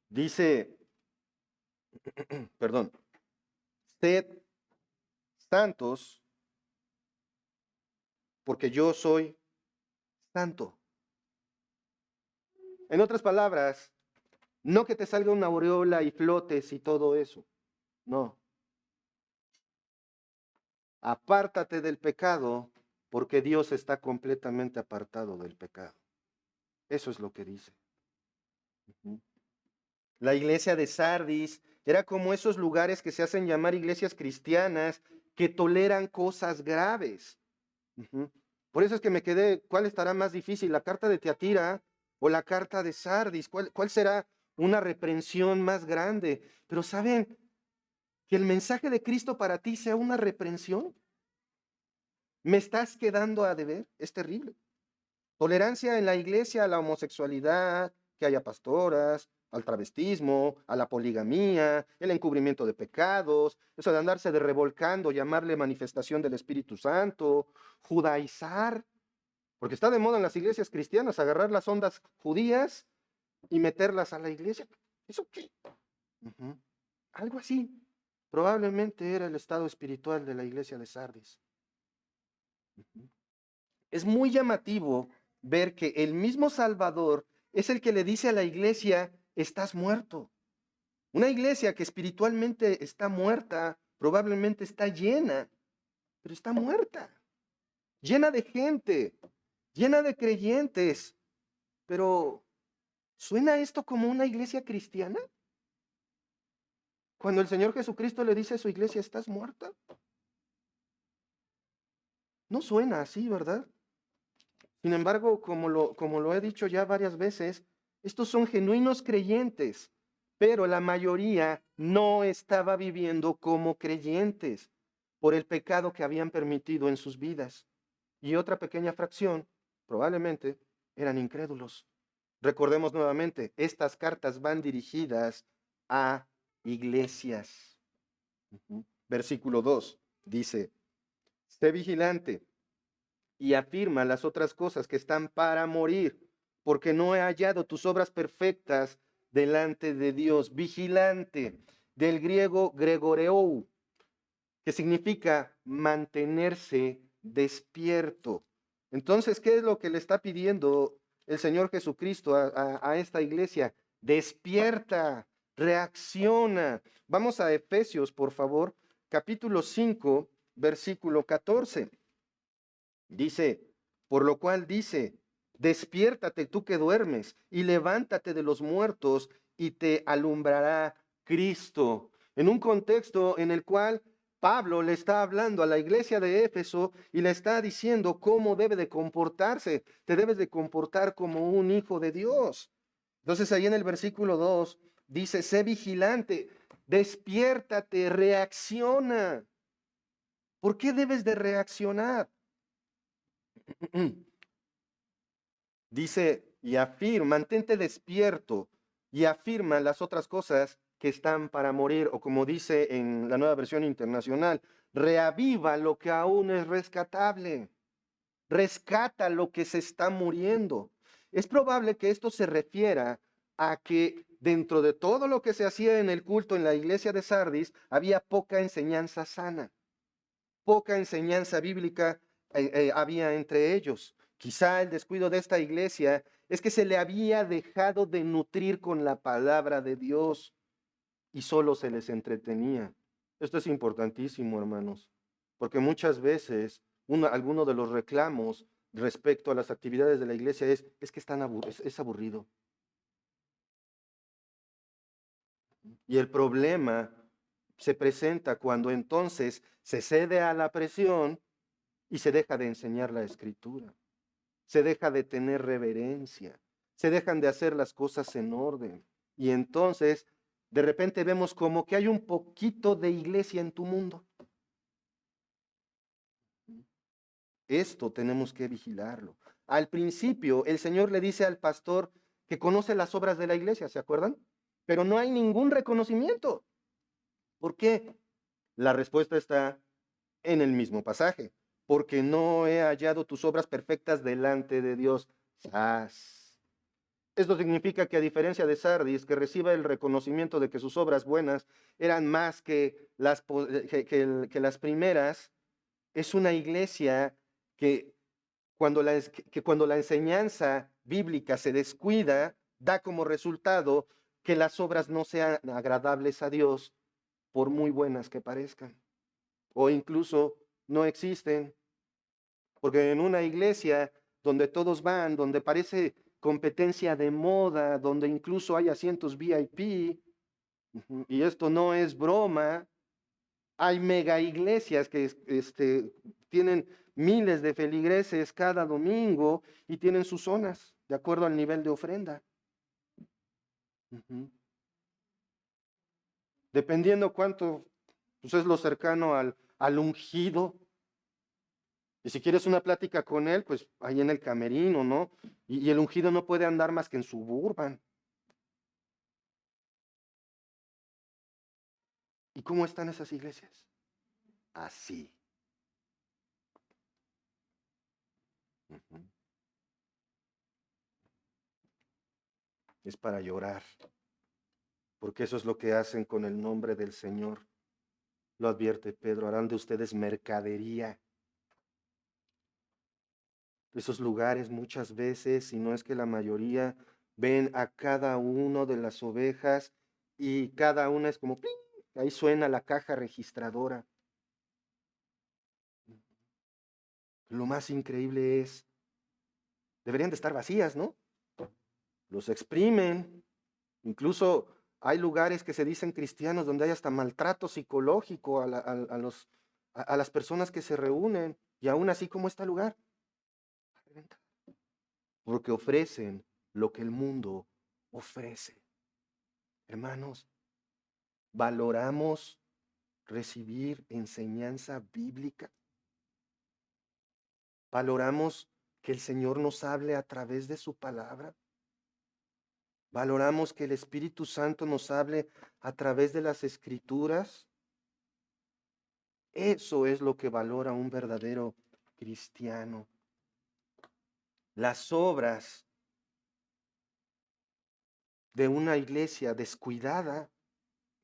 Dice, perdón, sed santos porque yo soy santo. En otras palabras, No que te salga una aureola y flotes y todo eso. No. Apártate del pecado porque Dios está completamente apartado del pecado. Eso es lo que dice. Ujú. La iglesia de Sardis era como esos lugares que se hacen llamar iglesias cristianas que toleran cosas graves. Ujú. Por eso es que me quedé, ¿cuál estará más difícil, la carta de Tiatira o la carta de Sardis? ¿Cuál será una reprensión más grande? Pero ¿saben que el mensaje de Cristo para ti sea una reprensión? ¿Me estás quedando a deber? Es terrible. Tolerancia en la iglesia a la homosexualidad, que haya pastoras, al travestismo, a la poligamía, el encubrimiento de pecados, eso de andarse de revolcando, llamarle manifestación del Espíritu Santo, judaizar, porque está de moda en las iglesias cristianas agarrar las ondas judías y meterlas a la iglesia. ¿Eso qué? Ujú. Algo así. Probablemente era el estado espiritual de la iglesia de Sardis. Ujú. Es muy llamativo ver que el mismo Salvador es el que le dice a la iglesia, estás muerto. Una iglesia que espiritualmente está muerta, probablemente está llena, pero está muerta, llena de gente, llena de creyentes. Pero, ¿suena esto como una iglesia cristiana? Cuando el Señor Jesucristo le dice a su iglesia, estás muerta. No suena así, ¿verdad? Sin embargo, como lo he dicho ya varias veces, estos son genuinos creyentes, pero la mayoría no estaba viviendo como creyentes por el pecado que habían permitido en sus vidas. Y otra pequeña fracción, probablemente, eran incrédulos. Recordemos nuevamente, estas cartas van dirigidas a iglesias. Versículo 2 dice, sé vigilante y afirma las otras cosas que están para morir, porque no he hallado tus obras perfectas delante de Dios. Vigilante, del griego gregoreu, que significa mantenerse despierto. Entonces, ¿qué es lo que le está pidiendo el Señor Jesucristo a esta iglesia? Despierta, reacciona. Vamos a Efesios, por favor, capítulo 5, versículo 14. Dice, por lo cual dice, despiértate tú que duermes y levántate de los muertos y te alumbrará Cristo. En un contexto en el cual Pablo le está hablando a la iglesia de Éfeso y le está diciendo cómo debe de comportarse. Te debes de comportar como un hijo de Dios. Entonces ahí en el versículo 2 dice, sé vigilante, despiértate, reacciona. ¿Por qué debes de reaccionar? Dice, y afirma, mantente despierto y afirma las otras cosas que están para morir, o como dice en la nueva versión internacional, reaviva lo que aún es rescatable, rescata lo que se está muriendo. Es probable que esto se refiera a que dentro de todo lo que se hacía en el culto en la iglesia de Sardis, había poca enseñanza sana, poca enseñanza bíblica había entre ellos. Quizá el descuido de esta iglesia es que se le había dejado de nutrir con la palabra de Dios y solo se les entretenía. Esto es importantísimo, hermanos, porque muchas veces alguno de los reclamos respecto a las actividades de la iglesia es que es aburrido. Y el problema se presenta cuando entonces se cede a la presión y se deja de enseñar la escritura, se deja de tener reverencia, se dejan de hacer las cosas en orden. Y entonces, de repente vemos como que hay un poquito de iglesia en tu mundo. Esto tenemos que vigilarlo. Al principio, el Señor le dice al pastor que conoce las obras de la iglesia, ¿se acuerdan? Pero no hay ningún reconocimiento. ¿Por qué? La respuesta está en el mismo pasaje. Porque no he hallado tus obras perfectas delante de Dios. ¡Sas! Esto significa que a diferencia de Sardis, que reciba el reconocimiento de que sus obras buenas eran más que que las primeras, es una iglesia que que cuando la enseñanza bíblica se descuida, da como resultado que las obras no sean agradables a Dios, por muy buenas que parezcan, o incluso no existen, porque en una iglesia donde todos van, donde parece competencia de moda, donde incluso hay asientos VIP, y esto no es broma, hay mega iglesias que tienen miles de feligreses cada domingo y tienen sus zonas de acuerdo al nivel de ofrenda. Dependiendo cuánto pues es lo cercano al ungido. Y si quieres una plática con él, pues ahí en el camerino, ¿no? Y el ungido no puede andar más que en Suburban. ¿Y cómo están esas iglesias? Así. Es para llorar, porque eso es lo que hacen con el nombre del Señor. Lo advierte Pedro, harán de ustedes mercadería. Esos lugares muchas veces, si no es que la mayoría, ven a cada uno de las ovejas y cada una es como, ¡pling! Ahí suena la caja registradora. Lo más increíble es, deberían de estar vacías, ¿no? Los exprimen. Incluso hay lugares que se dicen cristianos donde hay hasta maltrato psicológico a las personas que se reúnen. Y aún así, ¿cómo está el lugar? Porque ofrecen lo que el mundo ofrece. Hermanos, valoramos recibir enseñanza bíblica. Valoramos que el Señor nos hable a través de su palabra. Valoramos que el Espíritu Santo nos hable a través de las Escrituras. Eso es lo que valora un verdadero cristiano. Las obras de una iglesia descuidada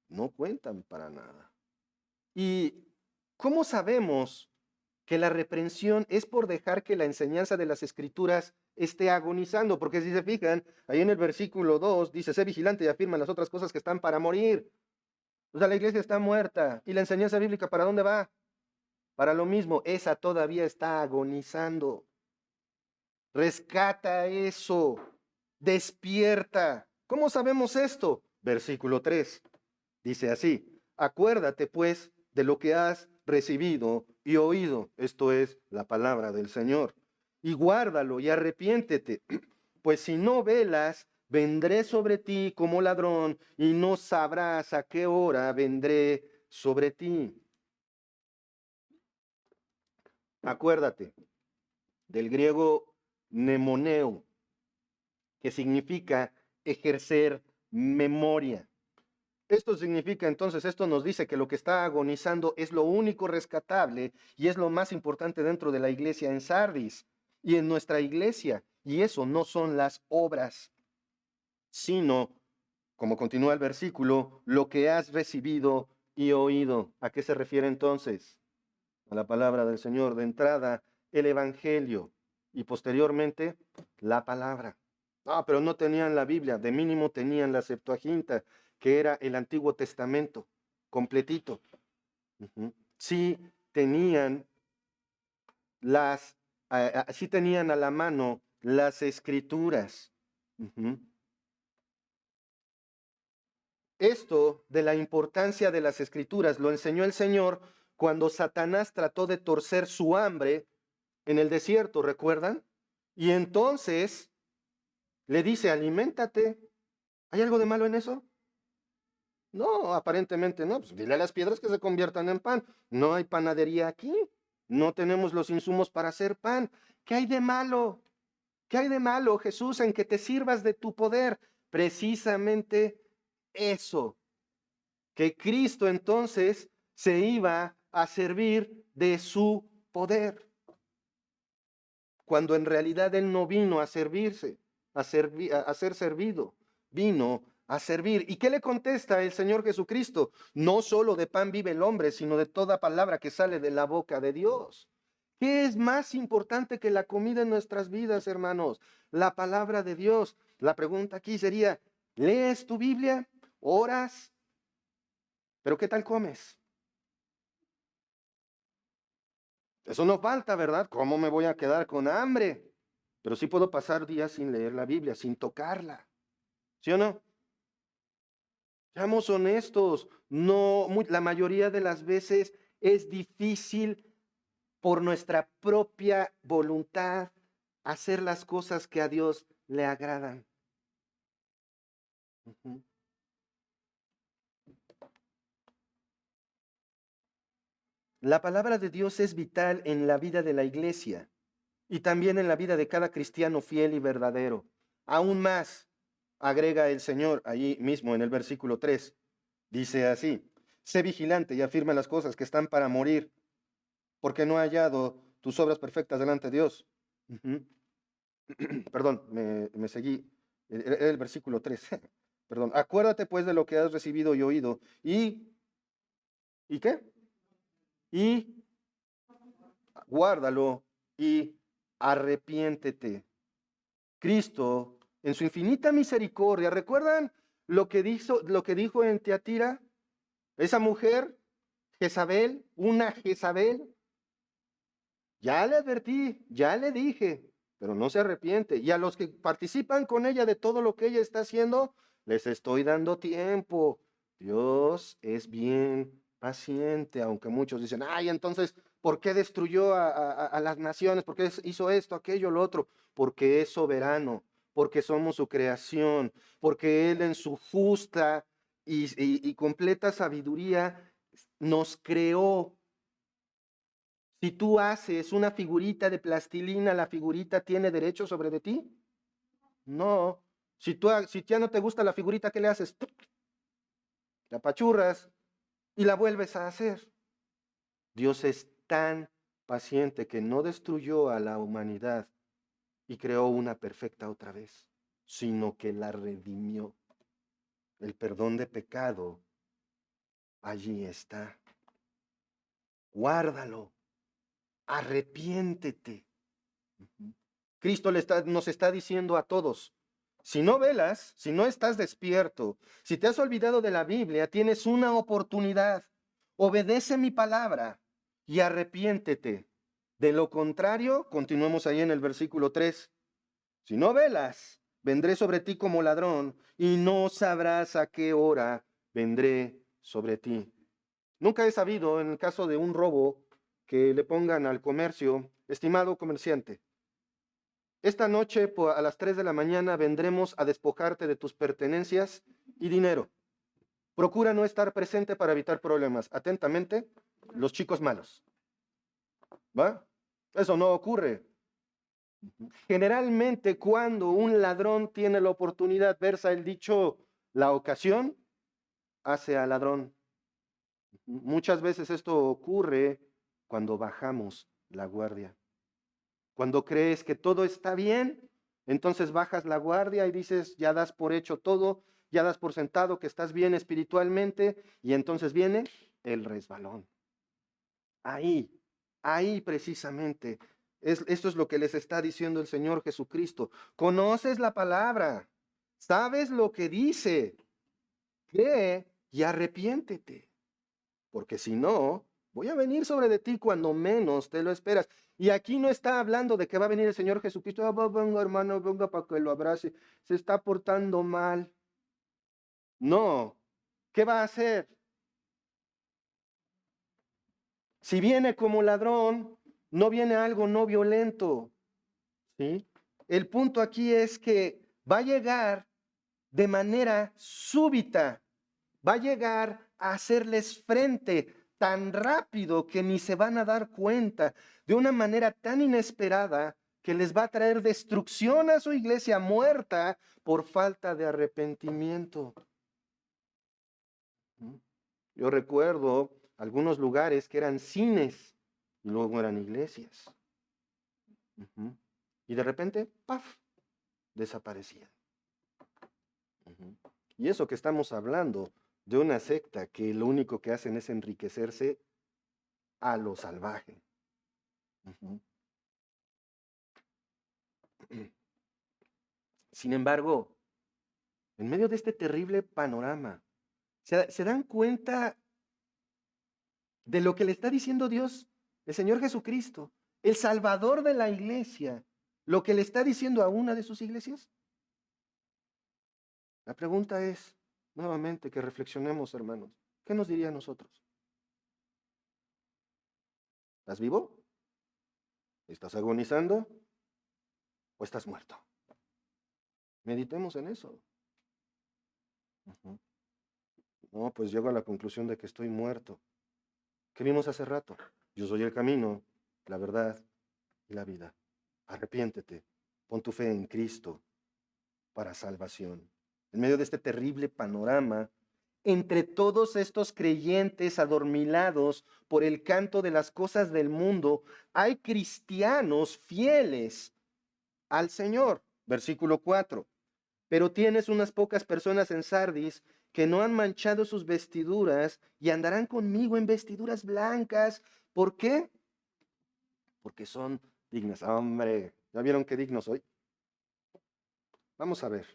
no cuentan para nada. ¿Y cómo sabemos que la reprensión es por dejar que la enseñanza de las Escrituras esté agonizando? Porque si se fijan, ahí en el versículo 2 dice, sé vigilante y afirma las otras cosas que están para morir. O sea, la iglesia está muerta. ¿Y la enseñanza bíblica para dónde va? Para lo mismo, esa todavía está agonizando. Rescata eso. Despierta. ¿Cómo sabemos esto? Versículo 3. Dice así, acuérdate pues de lo que has recibido y oído. Esto es la palabra del Señor. Y guárdalo y arrepiéntete. Pues si no velas, vendré sobre ti como ladrón y no sabrás a qué hora vendré sobre ti. Acuérdate del griego mnemoneo, que significa ejercer memoria. Esto significa entonces, esto nos dice que lo que está agonizando es lo único rescatable y es lo más importante dentro de la iglesia en Sardis y en nuestra iglesia. Y eso no son las obras, sino, como continúa el versículo, lo que has recibido y oído. ¿A qué se refiere entonces? A la palabra del Señor. De entrada, el Evangelio y posteriormente la palabra. Ah, pero no tenían la Biblia, de mínimo tenían la Septuaginta, que era el Antiguo Testamento, completito. Sí tenían sí tenían a la mano las Escrituras. Esto de la importancia de las Escrituras lo enseñó el Señor cuando Satanás trató de torcer su hambre en el desierto, ¿recuerdan? Y entonces le dice, aliméntate. ¿Hay algo de malo en eso? No, aparentemente no. Pues dile a las piedras que se conviertan en pan. No hay panadería aquí. No tenemos los insumos para hacer pan. ¿Qué hay de malo? ¿Qué hay de malo, Jesús, en que te sirvas de tu poder? Precisamente eso. Que Cristo entonces se iba a servir de su poder. Cuando en realidad Él no vino a servirse, a ser servido, vino a servir. ¿Y qué le contesta el Señor Jesucristo? No solo de pan vive el hombre, sino de toda palabra que sale de la boca de Dios. ¿Qué es más importante que la comida en nuestras vidas, hermanos? La palabra de Dios. La pregunta aquí sería, ¿Lees tu Biblia? ¿Oras? ¿Pero qué tal comes? Eso no falta, ¿verdad? ¿Cómo me voy a quedar con hambre? Pero sí puedo pasar días sin leer la Biblia, sin tocarla. ¿Sí o no? Seamos honestos, no, la mayoría de las veces es difícil por nuestra propia voluntad hacer las cosas que a Dios le agradan. Ujú. La palabra de Dios es vital en la vida de la iglesia y también en la vida de cada cristiano fiel y verdadero. Aún más, agrega el Señor allí mismo en el versículo 3. Dice así: sé vigilante y afirma las cosas que están para morir, porque no he hallado tus obras perfectas delante de Dios. Ujú. Perdón, me seguí. Era el versículo 3. Perdón. Acuérdate pues de lo que has recibido y oído. ¿Y qué? Y guárdalo y arrepiéntete. Cristo, en su infinita misericordia, ¿recuerdan lo que dijo en Teatira? Esa mujer, Jezabel, una Jezabel, ya le advertí, ya le dije, pero no se arrepiente. Y a los que participan con ella de todo lo que ella está haciendo, les estoy dando tiempo. Dios es bien paciente, aunque muchos dicen, ay, entonces, ¿por qué destruyó a las naciones? ¿Por qué hizo esto, aquello, lo otro? Porque es soberano, porque somos su creación, porque Él en su justa y completa sabiduría nos creó. Si tú haces una figurita de plastilina, ¿la figurita tiene derecho sobre de ti? No. Si ya no te gusta la figurita, ¿qué le haces? La apachurras y la vuelves a hacer. Dios es tan paciente que no destruyó a la humanidad y creó una perfecta otra vez, sino que la redimió. El perdón de pecado allí está. Guárdalo, arrepiéntete. Cristo nos está diciendo a todos: si no velas, si no estás despierto, si te has olvidado de la Biblia, tienes una oportunidad. Obedece mi palabra y arrepiéntete. De lo contrario, continuemos ahí en el versículo 3. Si no velas, vendré sobre ti como ladrón y no sabrás a qué hora vendré sobre ti. Nunca he sabido, en el caso de un robo, que le pongan al comercio: estimado comerciante, esta noche a las 3 de la mañana vendremos a despojarte de tus pertenencias y dinero. Procura no estar presente para evitar problemas. Atentamente, los chicos malos. ¿Va? Eso no ocurre. Generalmente, cuando un ladrón tiene la oportunidad, versa el dicho, la ocasión hace al ladrón. Muchas veces esto ocurre cuando bajamos la guardia. Cuando crees que todo está bien, entonces bajas la guardia y dices, ya das por hecho todo, ya das por sentado que estás bien espiritualmente, y entonces viene el resbalón. Ahí, ahí precisamente, esto es lo que les está diciendo el Señor Jesucristo. Conoces la palabra, sabes lo que dice, ve y arrepiéntete, porque si no, voy a venir sobre de ti cuando menos te lo esperas. Y aquí no está hablando de que va a venir el Señor Jesucristo: venga hermano, venga para que lo abrace, se está portando mal. No, ¿qué va a hacer? Si viene como ladrón, no viene algo no violento, ¿sí? El punto aquí es que va a llegar de manera súbita, va a llegar a hacerles frente tan rápido que ni se van a dar cuenta, de una manera tan inesperada que les va a traer destrucción a su iglesia muerta por falta de arrepentimiento. Yo recuerdo algunos lugares que eran cines y luego eran iglesias. Y de repente, ¡paf!, desaparecían. Y eso que estamos hablando de una secta que lo único que hacen es enriquecerse a lo salvaje. Sin embargo, En medio de este terrible panorama, ¿se dan cuenta de lo que le está diciendo Dios, el Señor Jesucristo, el Salvador de la iglesia, lo que le está diciendo a una de sus iglesias? La pregunta es, nuevamente, que reflexionemos, hermanos. ¿Qué nos diría a nosotros? ¿Estás vivo? ¿Estás agonizando? ¿O estás muerto? Meditemos en eso. Ujú. No, pues llego a la conclusión de que estoy muerto. ¿Qué vimos hace rato? Yo soy el camino, la verdad y la vida. Arrepiéntete, pon tu fe en Cristo para salvación. En medio de este terrible panorama, entre todos estos creyentes adormilados por el canto de las cosas del mundo, hay cristianos fieles al Señor. Versículo 4. Pero tienes unas pocas personas en Sardis que no han manchado sus vestiduras y andarán conmigo en vestiduras blancas. ¿Por qué? Porque son dignas. Hombre, ¿ya vieron qué digno soy? Vamos a ver.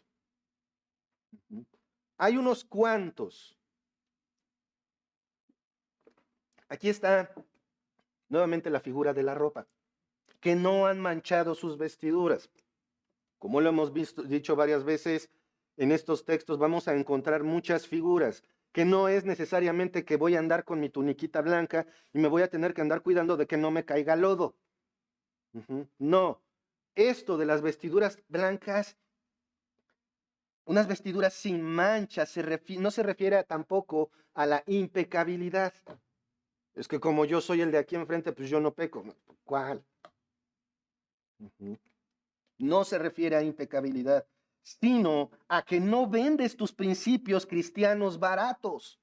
Hay unos cuantos. Aquí está nuevamente la figura de la ropa, que no han manchado sus vestiduras. Como lo hemos dicho varias veces, en estos textos vamos a encontrar muchas figuras, que no es necesariamente que voy a andar con mi tuniquita blanca y me voy a tener que andar cuidando de que no me caiga lodo. No, esto de las vestiduras blancas, unas vestiduras sin mancha, no se refiere tampoco a la impecabilidad. Es que como yo soy el de aquí enfrente, pues yo no peco. ¿Cuál? No se refiere a impecabilidad, sino a que no vendes tus principios cristianos baratos.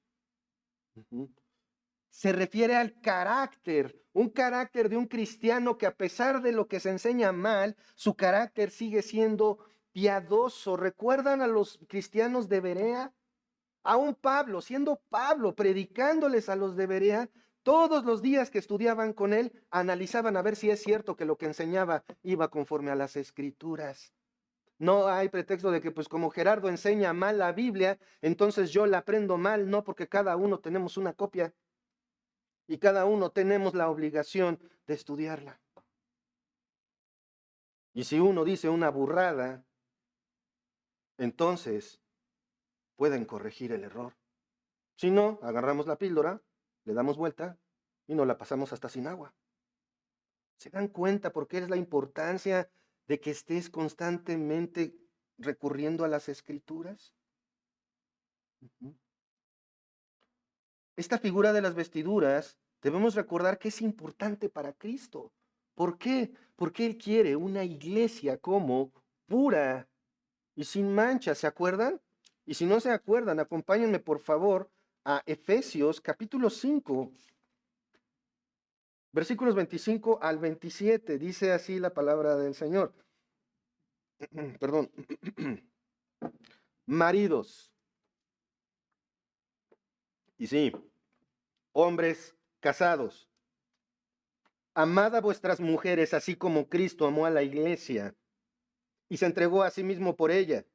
Se refiere al carácter, un carácter de un cristiano que a pesar de lo que se enseña mal, su carácter sigue siendo piadoso. ¿Recuerdan a los cristianos de Berea? Aún Pablo, siendo Pablo, predicándoles a los de Berea, todos los días que estudiaban con él, analizaban a ver si es cierto que lo que enseñaba iba conforme a las escrituras. No hay pretexto de que pues como Gerardo enseña mal la Biblia, entonces yo la aprendo mal, no, porque cada uno tenemos una copia y cada uno tenemos la obligación de estudiarla. Y si uno dice una burrada, entonces pueden corregir el error. Si no, agarramos la píldora, le damos vuelta y nos la pasamos hasta sin agua. ¿Se dan cuenta por qué es la importancia de que estés constantemente recurriendo a las escrituras? Esta figura de las vestiduras debemos recordar que es importante para Cristo. ¿Por qué? Porque Él quiere una iglesia como pura y sin mancha, ¿se acuerdan? Y si no se acuerdan, acompáñenme por favor a Efesios capítulo 5, versículos 25 al 27. Dice así la palabra del Señor. Perdón. Maridos. Y sí, hombres casados. Amad a vuestras mujeres así como Cristo amó a la iglesia y se entregó a sí mismo por ella,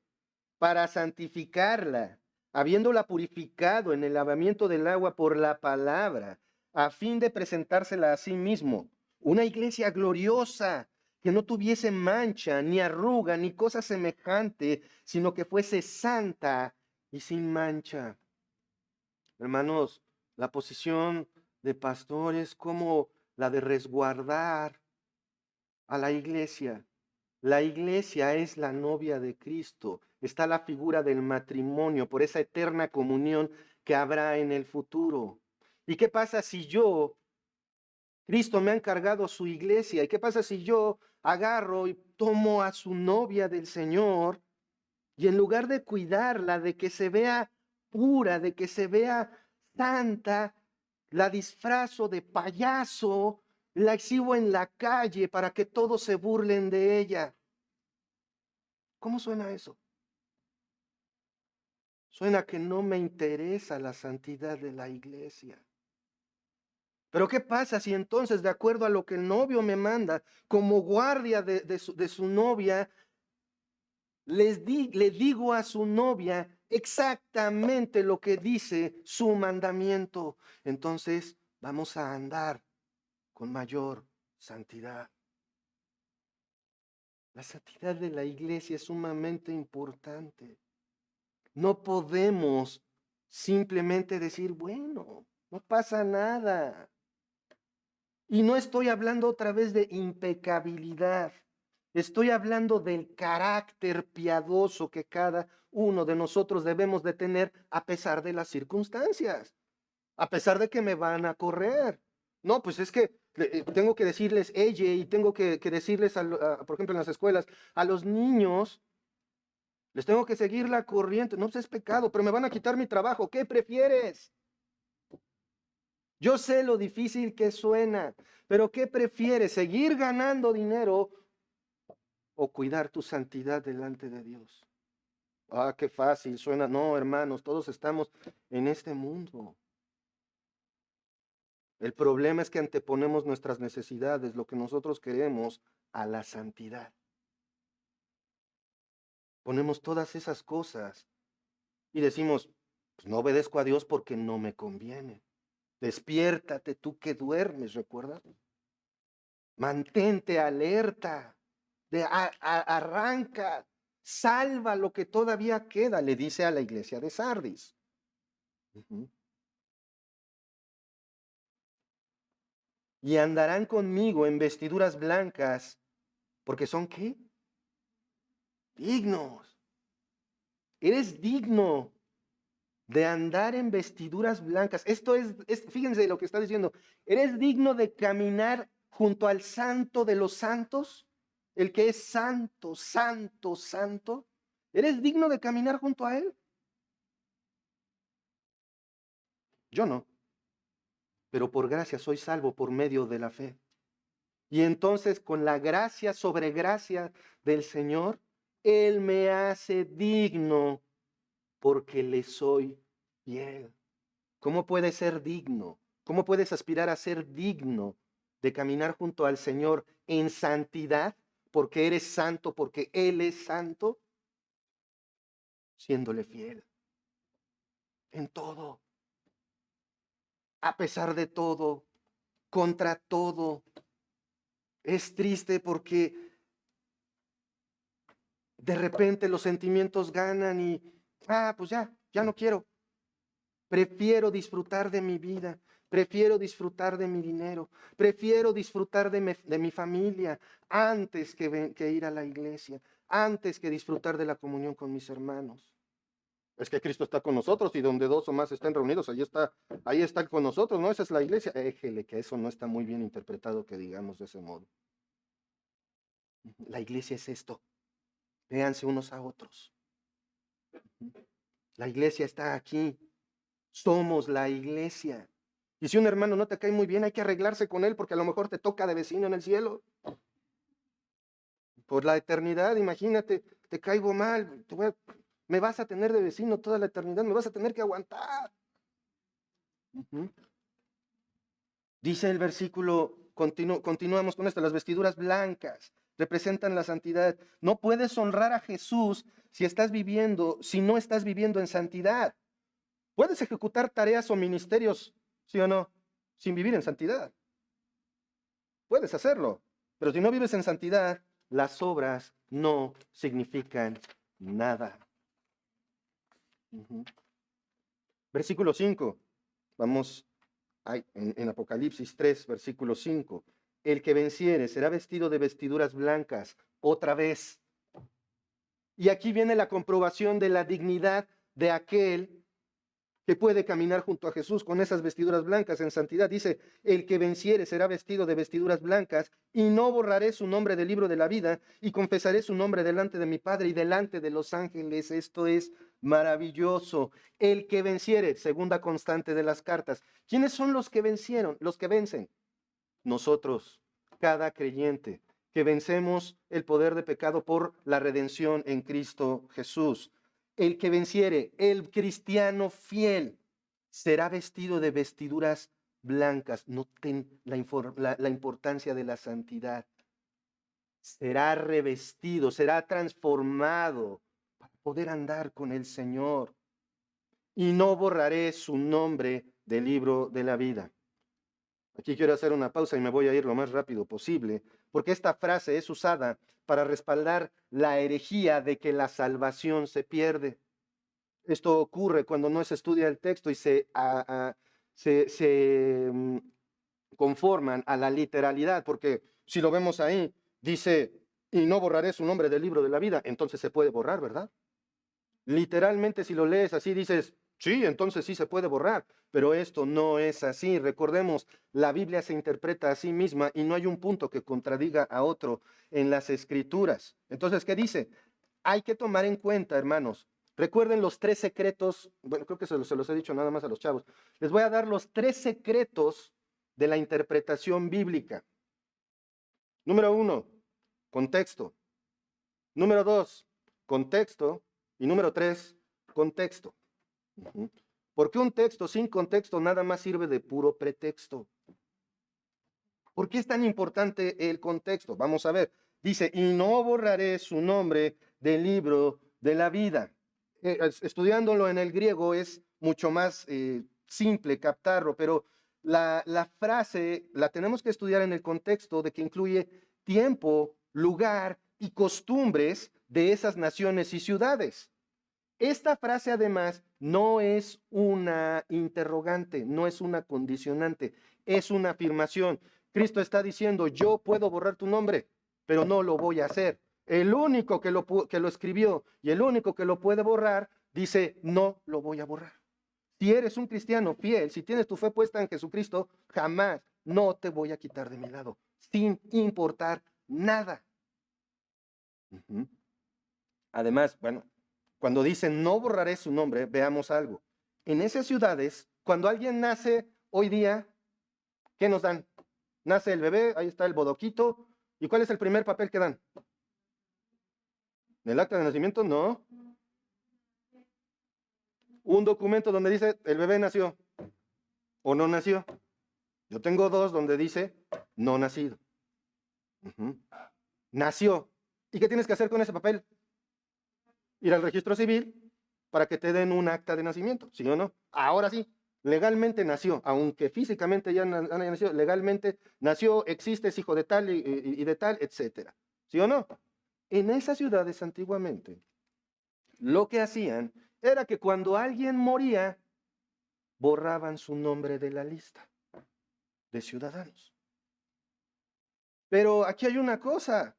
para santificarla, habiéndola purificado en el lavamiento del agua por la palabra, a fin de presentársela a sí mismo, una iglesia gloriosa, que no tuviese mancha, ni arruga, ni cosa semejante, sino que fuese santa y sin mancha. Hermanos, la posición de pastor es como la de resguardar a la iglesia. La iglesia es la novia de Cristo. Está la figura del matrimonio por esa eterna comunión que habrá en el futuro. ¿Y qué pasa si Cristo me ha encargado su iglesia? ¿Y qué pasa si yo agarro y tomo a su novia del Señor y en lugar de cuidarla, de que se vea pura, de que se vea santa, la disfrazo de payaso, la exhibo en la calle para que todos se burlen de ella? ¿Cómo suena eso? Suena que no me interesa la santidad de la iglesia. Pero ¿qué pasa si entonces, de acuerdo a lo que el novio me manda, como guardia de su novia, le digo a su novia exactamente lo que dice su mandamiento. Entonces vamos a andar con mayor santidad. La santidad de la iglesia es sumamente importante. No podemos simplemente decir, bueno, no pasa nada. Y no estoy hablando otra vez de impecabilidad. Estoy hablando del carácter piadoso que cada uno de nosotros debemos de tener a pesar de las circunstancias, a pesar de que me van a correr. No, pues es que tengo que decirles ella y tengo que decirles, por ejemplo, en las escuelas, a los niños, les tengo que seguir la corriente. No, pues es pecado, pero me van a quitar mi trabajo. ¿Qué prefieres? Yo sé lo difícil que suena, pero ¿qué prefieres? ¿Seguir ganando dinero o cuidar tu santidad delante de Dios? Ah, qué fácil suena. No, hermanos, todos estamos en este mundo. El problema es que anteponemos nuestras necesidades, lo que nosotros queremos, a la santidad. Ponemos todas esas cosas y decimos, pues no obedezco a Dios porque no me conviene. Despiértate tú que duermes, ¿recuerdas? Mantente alerta, arranca, salva lo que todavía queda, le dice a la iglesia de Sardis. Y andarán conmigo en vestiduras blancas, porque son ¿qué? Dignos. Eres digno de andar en vestiduras blancas. Esto fíjense lo que está diciendo. Eres digno de caminar junto al santo de los santos, el que es santo, santo, santo. ¿Eres digno de caminar junto a él? Yo no, pero por gracia soy salvo por medio de la fe. Y entonces con la gracia sobre gracia del Señor, Él me hace digno porque le soy fiel. ¿Cómo puedes ser digno? ¿Cómo puedes aspirar a ser digno de caminar junto al Señor en santidad? Porque eres santo, porque Él es santo, siéndole fiel en todo, a pesar de todo, contra todo. Es triste porque de repente los sentimientos ganan y, pues ya no quiero. Prefiero disfrutar de mi vida, prefiero disfrutar de mi dinero, prefiero disfrutar de mi familia antes que ir a la iglesia, antes que disfrutar de la comunión con mis hermanos. Es que Cristo está con nosotros y donde dos o más estén reunidos, ahí está con nosotros, ¿no? Esa es la iglesia. Éjele, que eso no está muy bien interpretado que digamos de ese modo. La iglesia es esto. Véanse unos a otros. La iglesia está aquí. Somos la iglesia. Y si un hermano no te cae muy bien, hay que arreglarse con él porque a lo mejor te toca de vecino en el cielo. Por la eternidad, imagínate, te caigo mal, me vas a tener de vecino toda la eternidad, me vas a tener que aguantar. Dice el versículo, continuamos con esto, las vestiduras blancas representan la santidad. No puedes honrar a Jesús si no estás viviendo en santidad. Puedes ejecutar tareas o ministerios, ¿sí o no? Sin vivir en santidad. Puedes hacerlo, pero si no vives en santidad, las obras no significan nada. Versículo 5. Vamos en Apocalipsis 3, versículo 5. El que venciere será vestido de vestiduras blancas otra vez. Y aquí viene la comprobación de la dignidad de aquel que puede caminar junto a Jesús con esas vestiduras blancas en santidad. Dice, el que venciere será vestido de vestiduras blancas y no borraré su nombre del libro de la vida y confesaré su nombre delante de mi Padre y delante de los ángeles. Esto es maravilloso. El que venciere, segunda constante de las cartas. ¿Quiénes son los que vencieron? Los que vencen. Nosotros, cada creyente, que vencemos el poder de pecado por la redención en Cristo Jesús. El que venciere, el cristiano fiel, será vestido de vestiduras blancas. Noten la importancia de la santidad. será revestido, será transformado para poder andar con el Señor. Y no borraré su nombre del libro de la vida. Aquí quiero hacer una pausa y me voy a ir lo más rápido posible, porque esta frase es usada para respaldar la herejía de que la salvación se pierde. Esto ocurre cuando no se estudia el texto y se conforman a la literalidad, porque si lo vemos ahí, dice, y no borraré su nombre del libro de la vida, entonces se puede borrar, ¿verdad? Literalmente, si lo lees así, dices, sí, entonces sí se puede borrar, pero esto no es así. Recordemos, la Biblia se interpreta a sí misma y no hay un punto que contradiga a otro en las escrituras. Entonces, ¿qué dice? Hay que tomar en cuenta, hermanos. Recuerden los 3 secretos, bueno, creo que se los he dicho nada más a los chavos. Les voy a dar los 3 secretos de la interpretación bíblica. Número 1, contexto. Número 2, contexto. Y número 3, contexto. Porque un texto sin contexto nada más sirve de puro pretexto. ¿Por qué es tan importante el contexto? Vamos a ver. Dice, y no borraré su nombre del libro de la vida. Estudiándolo en el griego es mucho más simple captarlo, pero la frase la tenemos que estudiar en el contexto de que incluye tiempo, lugar y costumbres de esas naciones y ciudades. Esta frase además no es una interrogante, no es una condicionante, es una afirmación. Cristo está diciendo, yo puedo borrar tu nombre, pero no lo voy a hacer. El único que lo escribió y el único que lo puede borrar, dice, no lo voy a borrar. Si eres un cristiano fiel, si tienes tu fe puesta en Jesucristo, jamás no te voy a quitar de mi lado, sin importar nada. Además, bueno, cuando dicen no borraré su nombre, veamos algo. En esas ciudades, cuando alguien nace hoy día, ¿qué nos dan? Nace el bebé, ahí está el bodoquito. ¿Y cuál es el primer papel que dan? ¿En el acta de nacimiento? No. Un documento donde dice el bebé nació o no nació. Yo tengo 2 donde dice no nacido. Nació. ¿Y qué tienes que hacer con ese papel? Ir al registro civil para que te den un acta de nacimiento, ¿sí o no? Ahora sí, legalmente nació, aunque físicamente ya haya nacido, legalmente nació, existe, es hijo de tal y de tal, etcétera, ¿sí o no? En esas ciudades antiguamente, lo que hacían era que cuando alguien moría, borraban su nombre de la lista de ciudadanos. Pero aquí hay una cosa,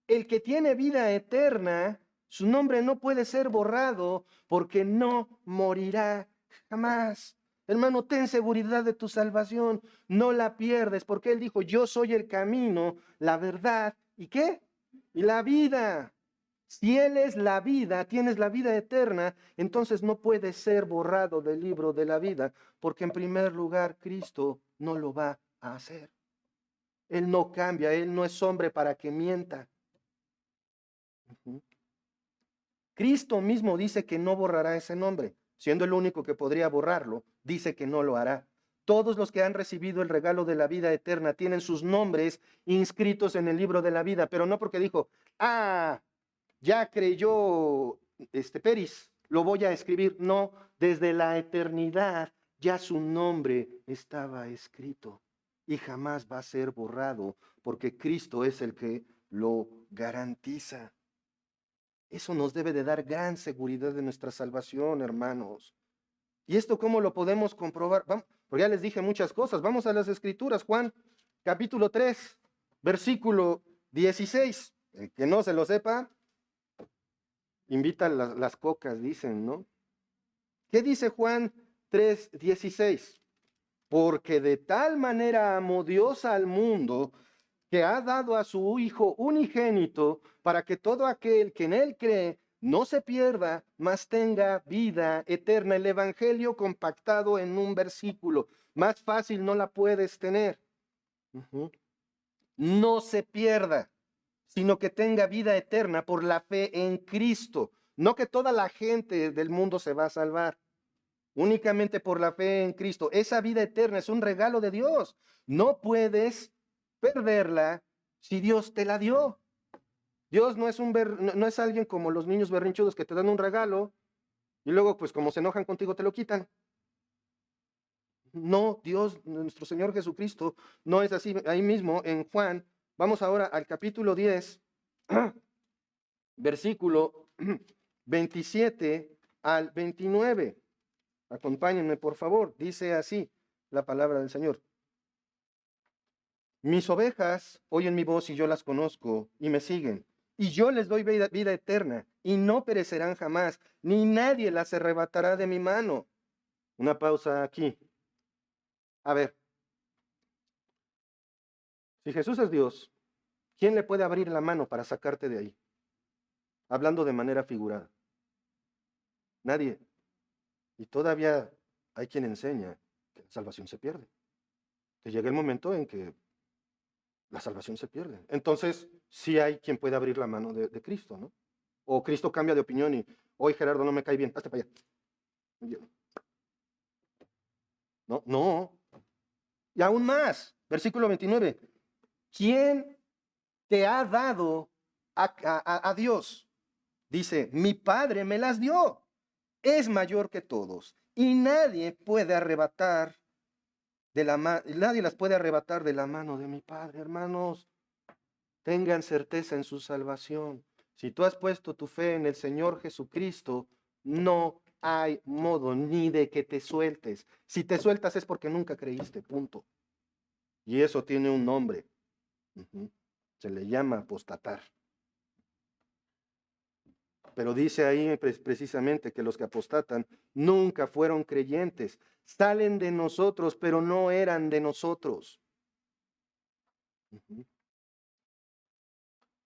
el que tiene vida eterna, su nombre no puede ser borrado porque no morirá jamás. Hermano, ten seguridad de tu salvación, no la pierdes, porque Él dijo, yo soy el camino, la verdad, ¿y qué? Y la vida. Si Él es la vida, tienes la vida eterna, entonces no puede ser borrado del libro de la vida, porque en primer lugar Cristo no lo va a hacer. Él no cambia, Él no es hombre para que mienta. Cristo mismo dice que no borrará ese nombre, siendo el único que podría borrarlo, dice que no lo hará. Todos los que han recibido el regalo de la vida eterna tienen sus nombres inscritos en el libro de la vida, pero no porque dijo, ya creyó Peris, lo voy a escribir. No, desde la eternidad ya su nombre estaba escrito y jamás va a ser borrado porque Cristo es el que lo garantiza. Eso nos debe de dar gran seguridad de nuestra salvación, hermanos. ¿Y esto cómo lo podemos comprobar? Vamos, porque ya les dije muchas cosas. Vamos a las Escrituras, Juan, capítulo 3, versículo 16. El que no se lo sepa, invita las cocas, dicen, ¿no? ¿Qué dice Juan 3, 16? Porque de tal manera amó Dios al mundo que ha dado a su Hijo unigénito para que todo aquel que en Él cree no se pierda, mas tenga vida eterna. El Evangelio compactado en un versículo. Más fácil no la puedes tener. No se pierda, sino que tenga vida eterna por la fe en Cristo. No que toda la gente del mundo se va a salvar. Únicamente por la fe en Cristo. Esa vida eterna es un regalo de Dios. No puedes perderla si Dios te la dio. Dios no es, no es alguien como los niños berrinchudos que te dan un regalo y luego, pues como se enojan contigo, te lo quitan. No, Dios, nuestro Señor Jesucristo, no es así. Ahí mismo en Juan, vamos ahora al capítulo 10, versículo 27 al 29. Acompáñenme, por favor. Dice así la palabra del Señor. Mis ovejas oyen mi voz y yo las conozco y me siguen. Y yo les doy vida eterna y no perecerán jamás, ni nadie las arrebatará de mi mano. Una pausa aquí. A ver, si Jesús es Dios, ¿quién le puede abrir la mano para sacarte de ahí? Hablando de manera figurada. Nadie. Y todavía hay quien enseña que la salvación se pierde. Que llega el momento en que la salvación se pierde. Entonces, sí hay quien puede abrir la mano de Cristo, ¿no? O Cristo cambia de opinión y, hoy Gerardo no me cae bien, hazte para allá. No, no. Y aún más, versículo 29. ¿Quién te ha dado a Dios? Dice, mi Padre me las dio. Es mayor que todos y nadie puede arrebatar nadie las puede arrebatar de la mano de mi Padre. Hermanos, tengan certeza en su salvación. Si tú has puesto tu fe en el Señor Jesucristo, no hay modo ni de que te sueltes. Si te sueltas es porque nunca creíste, punto. Y eso tiene un nombre. Se le llama apostatar. Pero dice ahí precisamente que los que apostatan nunca fueron creyentes. Salen de nosotros, pero no eran de nosotros.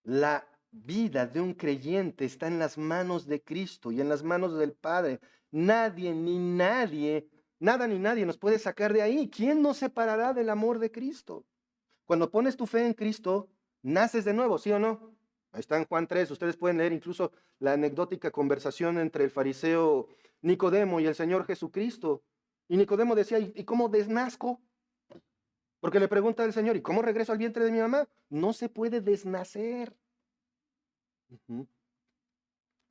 La vida de un creyente está en las manos de Cristo y en las manos del Padre. Nadie ni nadie, nada ni nadie nos puede sacar de ahí. ¿Quién nos separará del amor de Cristo? Cuando pones tu fe en Cristo, naces de nuevo, ¿sí o no? Ahí está en Juan 3, ustedes pueden leer incluso la anecdótica conversación entre el fariseo Nicodemo y el Señor Jesucristo. Y Nicodemo decía, ¿y cómo desnazco? Porque le pregunta al Señor, ¿y cómo regreso al vientre de mi mamá? No se puede desnacer.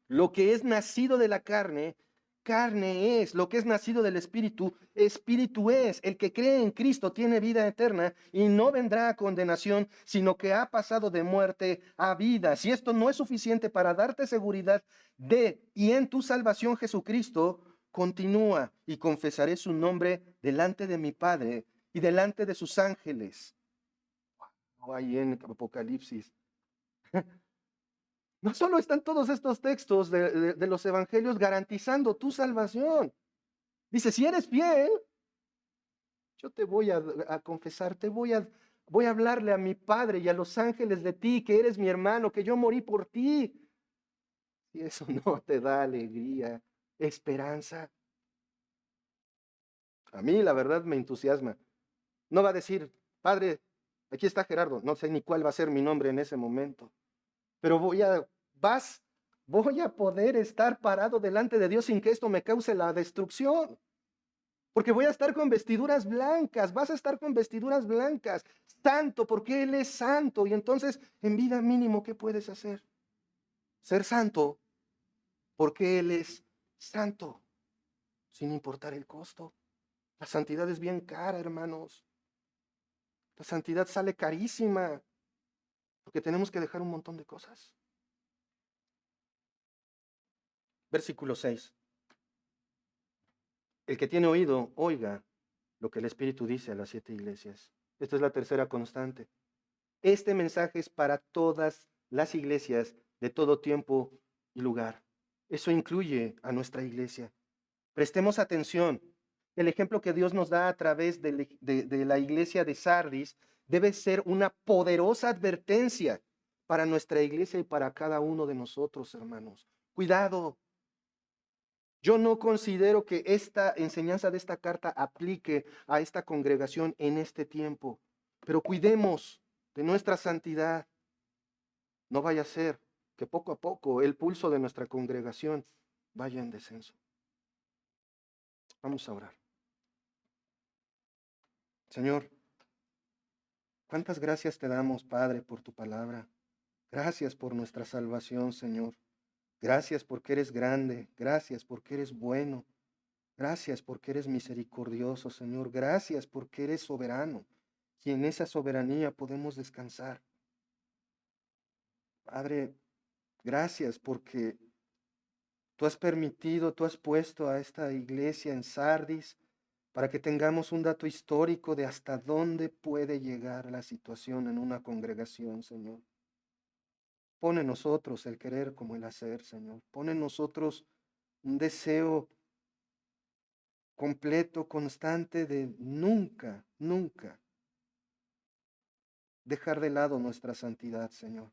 Lo que es nacido de la carne, carne es. Lo que es nacido del Espíritu, Espíritu es. El que cree en Cristo tiene vida eterna y no vendrá a condenación, sino que ha pasado de muerte a vida. Si esto no es suficiente para darte seguridad de y en tu salvación, Jesucristo, continúa y confesaré su nombre delante de mi Padre y delante de sus ángeles. Ahí en Apocalipsis. No solo están todos estos textos de los evangelios garantizando tu salvación. Dice, si eres fiel, yo te voy a confesar, voy a hablarle a mi Padre y a los ángeles de ti, que eres mi hermano, que yo morí por ti. Si eso no te da alegría, esperanza. A mí la verdad me entusiasma. No va a decir, Padre, aquí está Gerardo, no sé ni cuál va a ser mi nombre en ese momento, pero voy a poder estar parado delante de Dios sin que esto me cause la destrucción. Porque voy a estar con vestiduras blancas, vas a estar con vestiduras blancas, santo, porque Él es santo. Y entonces, en vida mínimo, ¿qué puedes hacer? Ser santo, porque Él es santo, sin importar el costo. La santidad es bien cara, hermanos. La santidad sale carísima, porque tenemos que dejar un montón de cosas. Versículo 6. El que tiene oído, oiga lo que el Espíritu dice a las 7 iglesias. Esta es la tercera constante. Este mensaje es para todas las iglesias de todo tiempo y lugar. Eso incluye a nuestra iglesia. Prestemos atención. El ejemplo que Dios nos da a través de la iglesia de Sardis debe ser una poderosa advertencia para nuestra iglesia y para cada uno de nosotros, hermanos. Cuidado. Yo no considero que esta enseñanza de esta carta aplique a esta congregación en este tiempo, pero cuidemos de nuestra santidad. No vaya a ser que poco a poco el pulso de nuestra congregación vaya en descenso. Vamos a orar. Señor, cuántas gracias te damos, Padre, por tu palabra. Gracias por nuestra salvación, Señor. Gracias porque eres grande. Gracias porque eres bueno. Gracias porque eres misericordioso, Señor. Gracias porque eres soberano. Y en esa soberanía podemos descansar. Padre, gracias porque tú has permitido, tú has puesto a esta iglesia en Sardis para que tengamos un dato histórico de hasta dónde puede llegar la situación en una congregación, Señor. Pone en nosotros el querer como el hacer, Señor. Pone en nosotros un deseo completo, constante de nunca, nunca dejar de lado nuestra santidad, Señor.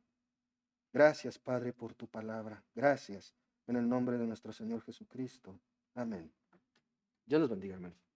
Gracias, Padre, por tu palabra. Gracias en el nombre de nuestro Señor Jesucristo. Amén. Dios los bendiga, hermanos.